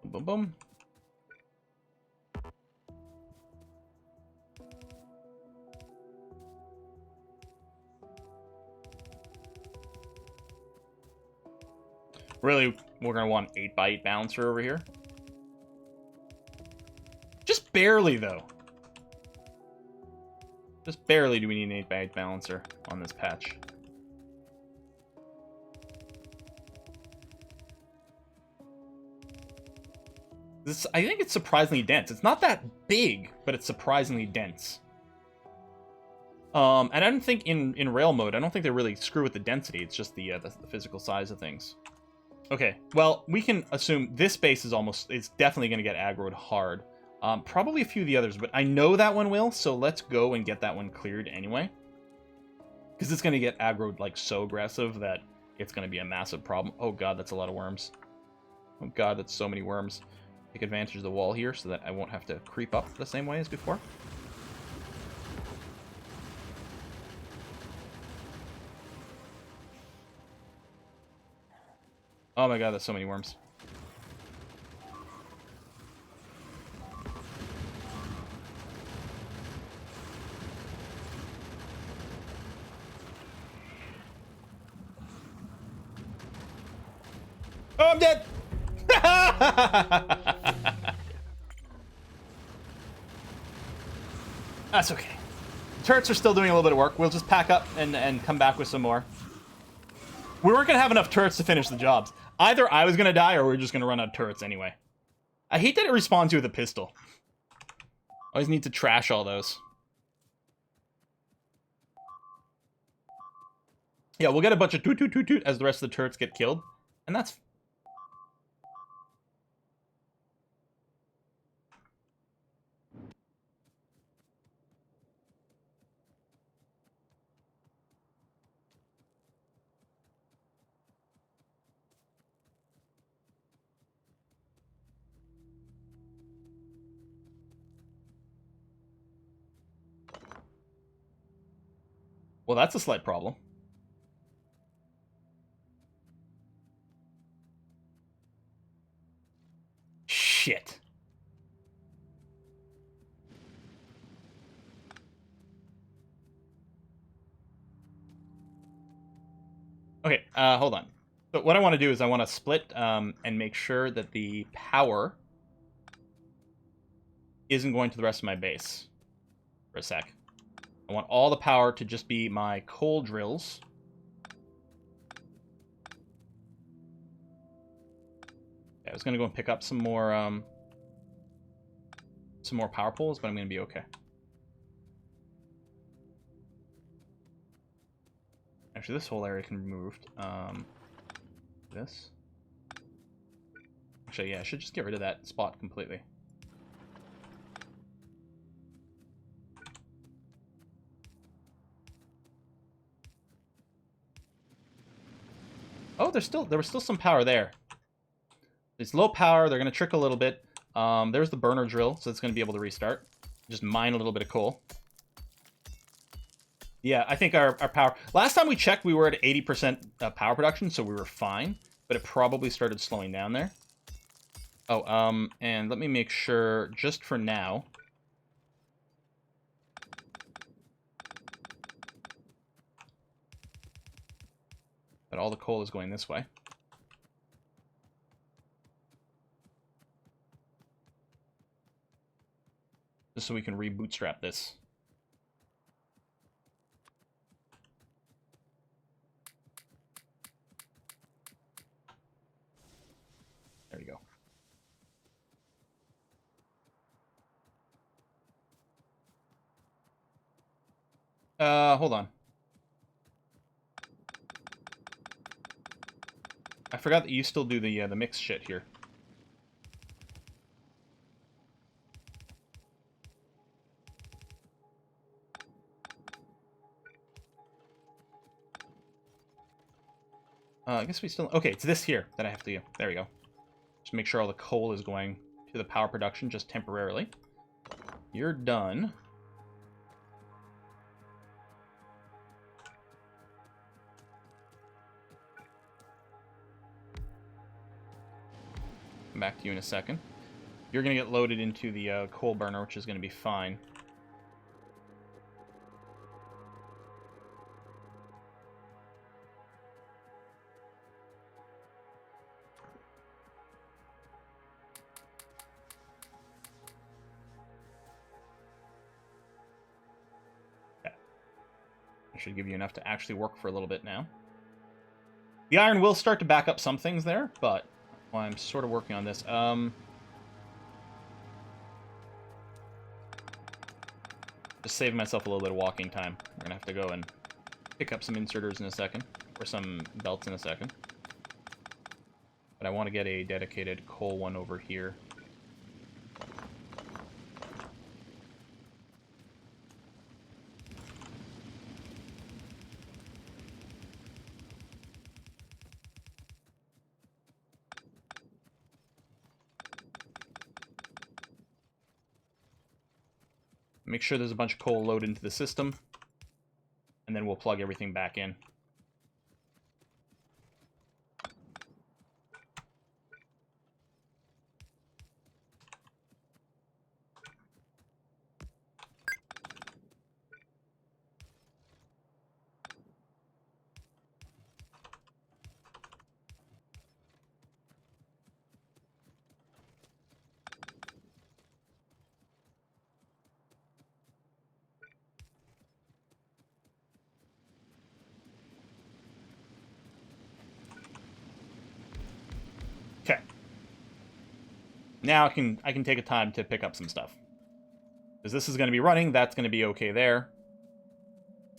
Boom, boom. Really, we're going to want an 8x8 balancer over here. Just barely, though. Just barely do we need an 8x8 balancer on this patch. I think it's surprisingly dense. It's not that big, but it's surprisingly dense. And I don't think in rail mode, I don't think they really screw with the density. It's just the physical size of things. Okay, well, we can assume this base is definitely going to get aggroed hard. Probably a few of the others, but I know that one will, so let's go and get that one cleared anyway. Because it's going to get aggroed, like, so aggressive that it's going to be a massive problem. Oh god, that's a lot of worms. Oh god, that's so many worms. Take advantage of the wall here so that I won't have to creep up the same way as before. Oh my god, that's so many worms. Oh, I'm dead! That's okay. Turrets are still doing a little bit of work. We'll just pack up and come back with some more. We weren't going to have enough turrets to finish the jobs. Either I was going to die or we are just going to run out of turrets anyway. I hate that it respawns you with a pistol. Always need to trash all those. Yeah, we'll get a bunch of toot toot toot toot as the rest of the turrets get killed. And that's... Well, that's a slight problem. Shit. Okay, hold on. So what I want to do is I want to split and make sure that the power isn't going to the rest of my base for a sec. I want all the power to just be my coal drills. Yeah, I was going to go and pick up some more power poles, but I'm going to be okay. Actually, this whole area can be moved. This. Actually, yeah, I should just get rid of that spot completely. Oh, there was still some power there. It's low power. They're going to trick a little bit. There's the burner drill, so it's going to be able to restart. Just mine a little bit of coal. Yeah, I think our power... Last time we checked, we were at 80% power production, so we were fine. But it probably started slowing down there. Oh, and let me make sure, just for now... that all the coal is going this way. Just so we can re-bootstrap this. There you go. Hold on. I forgot that you still do the mix shit here. I guess we still... Okay, it's this here that I have to do. There we go. Just make sure all the coal is going to the power production just temporarily. You're done. Come back to you in a second. You're going to get loaded into the coal burner, which is going to be fine. Okay. I should give you enough to actually work for a little bit now. The iron will start to back up some things there, but well, I'm sort of working on this. Just saving myself a little bit of walking time. We're gonna have to go and pick up some inserters in a second, or some belts in a second. But I want to get a dedicated coal one over here. Make sure there's a bunch of coal loaded into the system, and then we'll plug everything back in. Okay. Now I can take a time to pick up some stuff. Because this is going to be running, that's going to be okay there.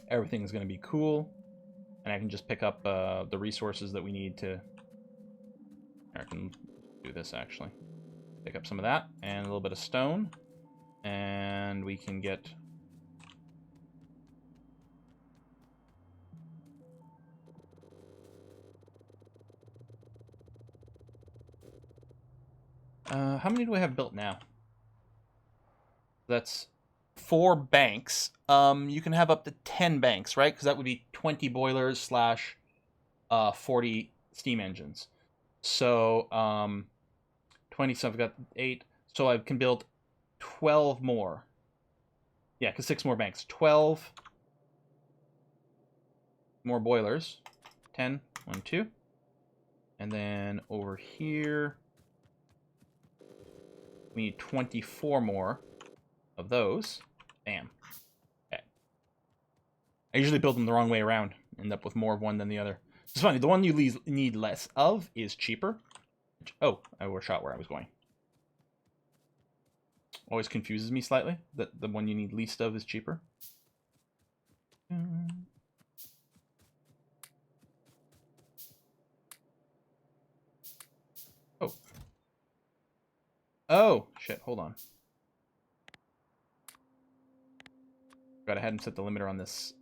Everything's going to be cool. And I can just pick up the resources that we need to... I can do this, actually. Pick up some of that, and a little bit of stone. And we can get... how many do I have built now? That's 4 banks. You can have up to 10 banks, right? Because that would be 20 boilers slash 40 steam engines. So 20, so I've got 8. So I can build 12 more. Yeah, because 6 more banks. 12 more boilers. 10, 1, 2. And then over here, we need 24 more of those. Bam. Okay. I usually build them the wrong way around. End up with more of one than the other. It's funny, the one you need less of is cheaper. Oh, I overshot where I was going. Always confuses me slightly that the one you need least of is cheaper. Oh, shit, hold on. Got ahead and set the limiter on this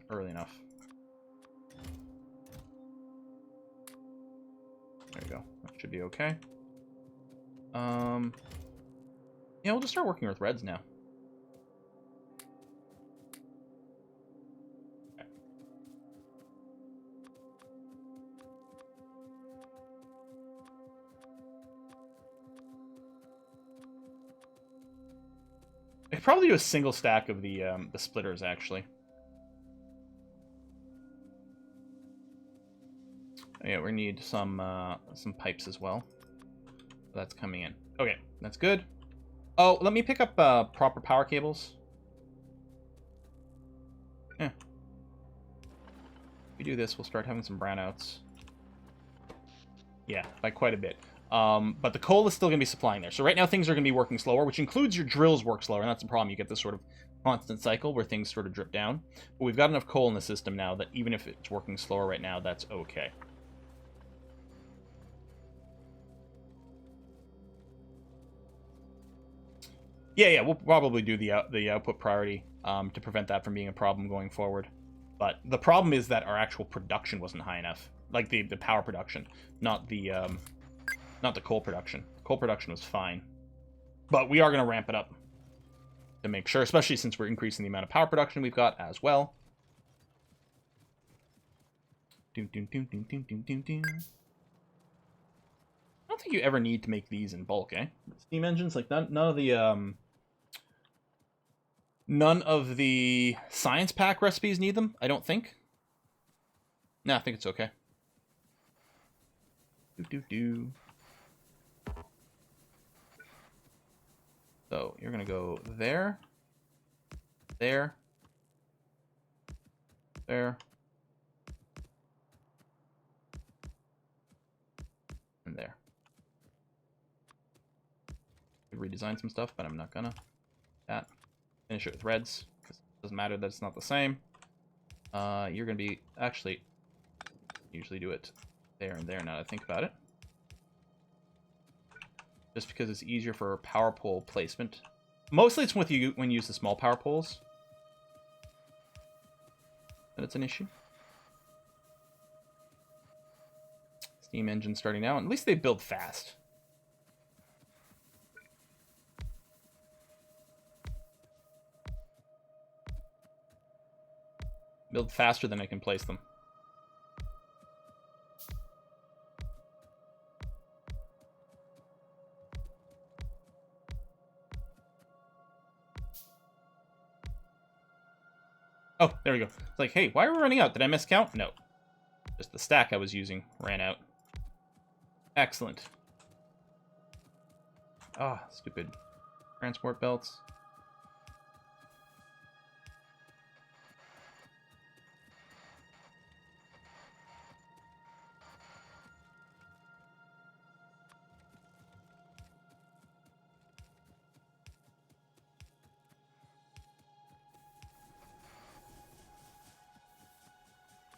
early enough. There you go. That should be okay. Yeah, we'll just start working with reds now. Okay. I could probably do a single stack of the splitters, actually. Yeah, we need some pipes as well. That's coming in. Okay, that's good. Oh, let me pick up proper power cables. Yeah. If we do this, we'll start having some brownouts. Yeah, by quite a bit. But the coal is still going to be supplying there. So right now things are going to be working slower, which includes your drills work slower, and that's the problem. You get this sort of constant cycle where things sort of drip down. But we've got enough coal in the system now that even if it's working slower right now, that's okay. Yeah, we'll probably do the output priority to prevent that from being a problem going forward. But the problem is that our actual production wasn't high enough, like the power production, not the coal production. Coal production was fine, but we are going to ramp it up to make sure, especially since we're increasing the amount of power production we've got as well. I don't think you ever need to make these in bulk, eh? Steam engines, like none of the science pack recipes need them, I don't think. No, I think it's okay. So you're gonna go there, there, there, and there. Could redesign some stuff, but I'm not gonna. That. Finish it with reds, because it doesn't matter that it's not the same. You're gonna be actually usually do it there and there now that I think about it. Just because it's easier for power pole placement. Mostly it's when you use the small power poles that it's an issue. Steam engine starting now. At least they build fast. Build faster than I can place them. Oh, there we go. It's like, hey, why are we running out? Did I miscount? No. Just the stack I was using ran out. Excellent. Ah, stupid transport belts.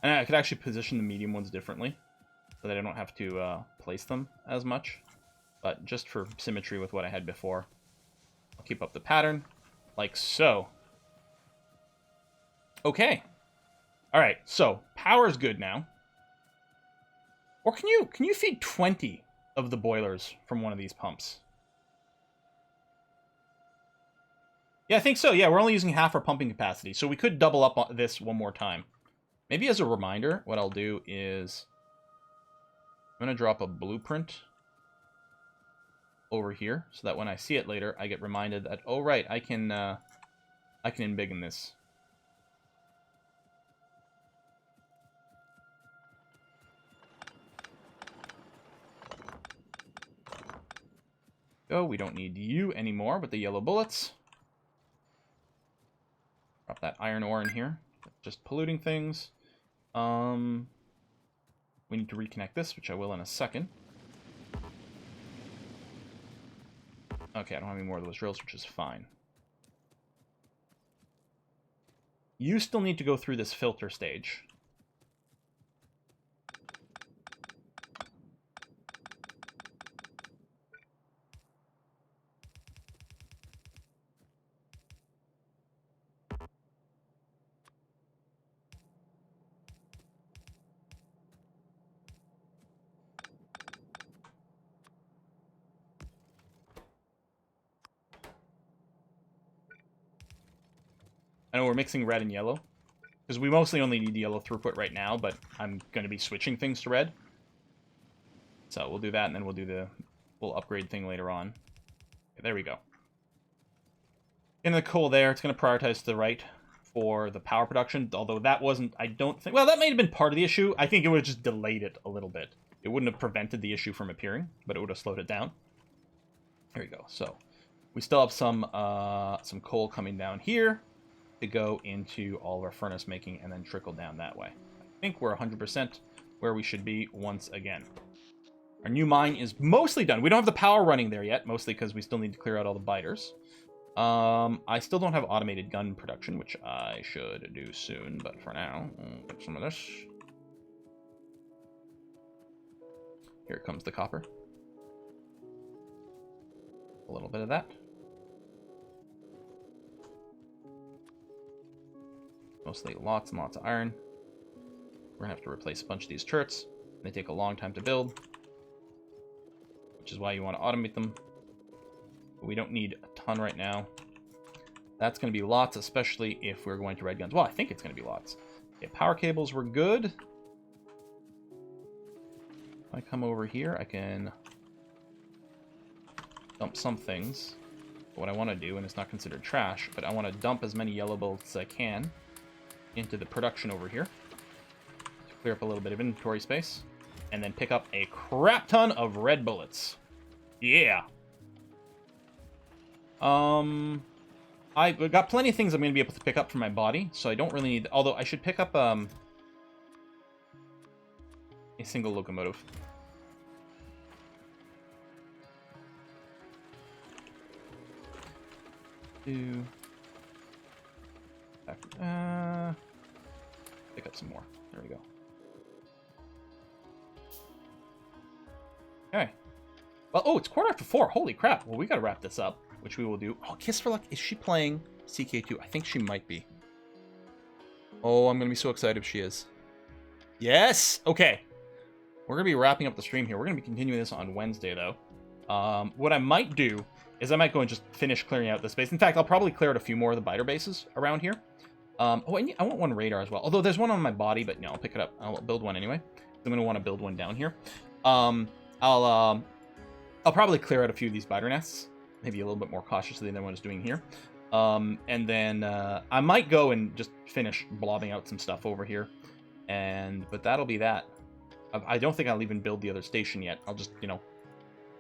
And I could actually position the medium ones differently so that I don't have to place them as much. But just for symmetry with what I had before, I'll keep up the pattern like so. Okay. All right, so power's good now. Or can you feed 20 of the boilers from one of these pumps? Yeah, I think so. Yeah, we're only using half our pumping capacity, so we could double up on this one more time. Maybe as a reminder, what I'll do is I'm going to drop a blueprint over here so that when I see it later, I get reminded that, oh, right, I can embiggen this. Go, we don't need you anymore with the yellow bullets. Drop that iron ore in here. Just polluting things. We need to reconnect this, which I will in a second. Okay, I don't have any more of those drills, which is fine. You still need to go through this filter stage. I know we're mixing red and yellow, because we mostly only need yellow throughput right now, but I'm going to be switching things to red. So we'll do that, and then we'll do the full upgrade thing later on. Okay, there we go. In the coal there, it's going to prioritize to the right for the power production, although that wasn't, I don't think, well, that may have been part of the issue. I think it would have just delayed it a little bit. It wouldn't have prevented the issue from appearing, but it would have slowed it down. There we go. So we still have some coal coming down here to go into all of our furnace making and then trickle down that way. I think we're 100% where we should be once again. Our new mine is mostly done. We don't have the power running there yet, mostly because we still need to clear out all the biters. I still don't have automated gun production, which I should do soon, but for now, I'll get some of this. Here comes the copper. A little bit of that. Mostly lots and lots of iron. We're gonna have to replace a bunch of these turrets. They take a long time to build, which is why you want to automate them. But we don't need a ton right now. That's going to be lots, especially if we're going to red guns. Well, I think it's going to be lots. Okay, power cables were good. If I come over here, I can dump some things. What I want to do, and it's not considered trash, but I want to dump as many yellow bolts as I can into the production over here to clear up a little bit of inventory space, and then pick up a crap ton of red bullets. Yeah. I've got plenty of things I'm going to be able to pick up from my body, so I don't really need... Although I should pick up a single locomotive. Pick up some more. There we go. Okay. Well, oh, it's 4:15. Holy crap. Well, we gotta wrap this up, which we will do. Oh, Kiss for Luck. Is she playing CK2? I think she might be. Oh, I'm gonna be so excited if she is. Yes! Okay. We're gonna be wrapping up the stream here. We're gonna be continuing this on Wednesday, though. What I might do is I might go and just finish clearing out this base. In fact, I'll probably clear out a few more of the biter bases around here. I want one radar as well. Although there's one on my body, but no, I'll pick it up. I'll build one anyway. I'm gonna want to build one down here. I'll probably clear out a few of these biter nests, maybe a little bit more cautiously than what I was doing here. And then I might go and just finish blobbing out some stuff over here. But that'll be that. I don't think I'll even build the other station yet. I'll just,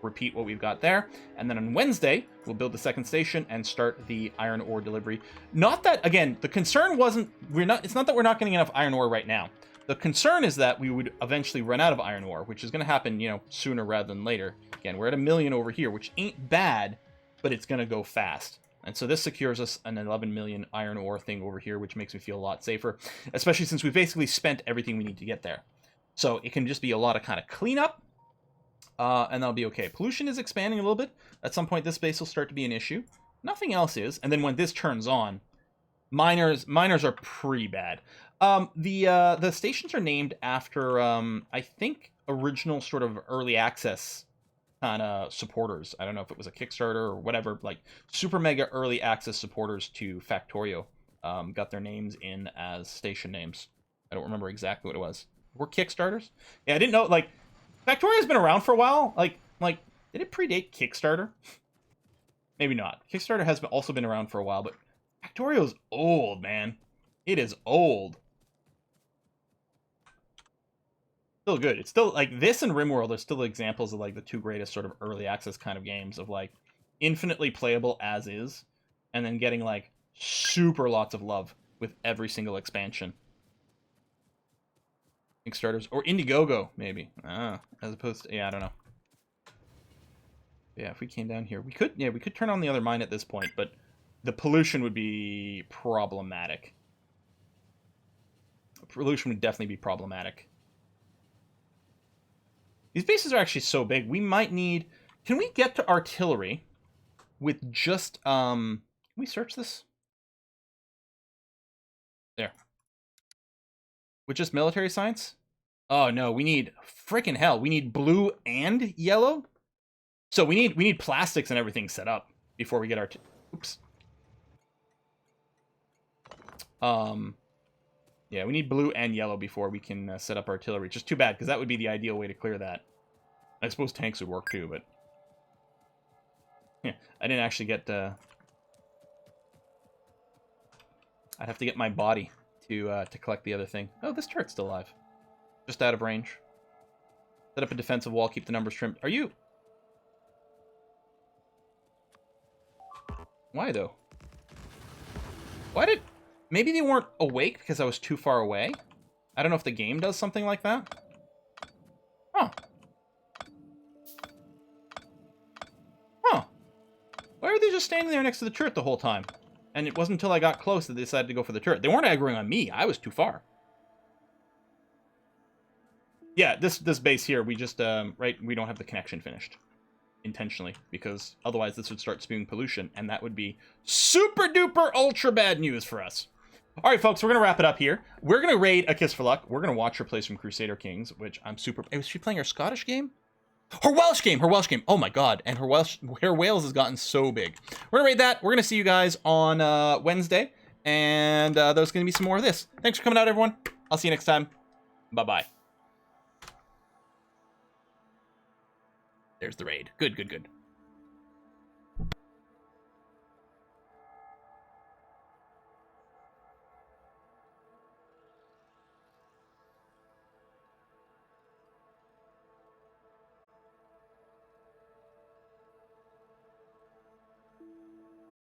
repeat what we've got there. And then on Wednesday, we'll build the second station and start the iron ore delivery. Not that, again, the concern wasn't, it's not that we're not getting enough iron ore right now. The concern is that we would eventually run out of iron ore, which is going to happen, sooner rather than later. Again, we're at 1 million over here, which ain't bad, but it's going to go fast. And so this secures us an 11 million iron ore thing over here, which makes me feel a lot safer, especially since we've basically spent everything we need to get there. So it can just be a lot of kind of cleanup, and that'll be okay. Pollution is expanding a little bit. At some point, this base will start to be an issue. Nothing else is. And then when this turns on, miners are pretty bad. The stations are named after, I think, original sort of early access kind of supporters. I don't know if it was a Kickstarter or whatever, like super mega early access supporters to Factorio got their names in as station names. I don't remember exactly what it was. Were Kickstarters? Yeah, I didn't know, like, Factorio's been around for a while. Like, did it predate Kickstarter? Maybe not. Kickstarter has also been around for a while, but Factorio's old, man. It is old. Still good. It's still, like, this and RimWorld are still examples of, like, the two greatest sort of early access kind of games of, like, infinitely playable as is, and then getting, like, super lots of love with every single expansion. Kickstarters, or Indiegogo, maybe. As opposed to, yeah, I don't know. Yeah, if we came down here, we could turn on the other mine at this point, but the pollution would be problematic. Pollution would definitely be problematic. These bases are actually so big, we might need... Can we get to artillery with just, can we search this? There. With just military science? Oh no, we need freaking hell. We need blue and yellow. So we need plastics and everything set up before we get our oops. Yeah, we need blue and yellow before we can set up artillery. Just too bad, because that would be the ideal way to clear that. I suppose tanks would work too, but... Yeah, I didn't actually get... I'd have to get my body to collect the other thing. Oh, this turret's still alive. Just out of range. Set up a defensive wall, keep the numbers trimmed. Are you... Why, though? Why did... Maybe they weren't awake because I was too far away? I don't know if the game does something like that. Huh. Huh. Why were they just standing there next to the turret the whole time? And it wasn't until I got close that they decided to go for the turret. They weren't aggroing on me. I was too far. Yeah, this base here, we just, right, we don't have the connection finished. Intentionally, because otherwise this would start spewing pollution, and that would be super duper ultra bad news for us. All right, folks, we're going to wrap it up here. We're going to raid A Kiss for Luck. We're going to watch her play some Crusader Kings, which I'm super... Was she playing her Scottish game? Her Welsh game! Her Welsh game. Oh, my God. And her Wales has gotten so big. We're going to raid that. We're going to see you guys on Wednesday. And there's going to be some more of this. Thanks for coming out, everyone. I'll see you next time. Bye-bye. There's the raid. Good, good, good.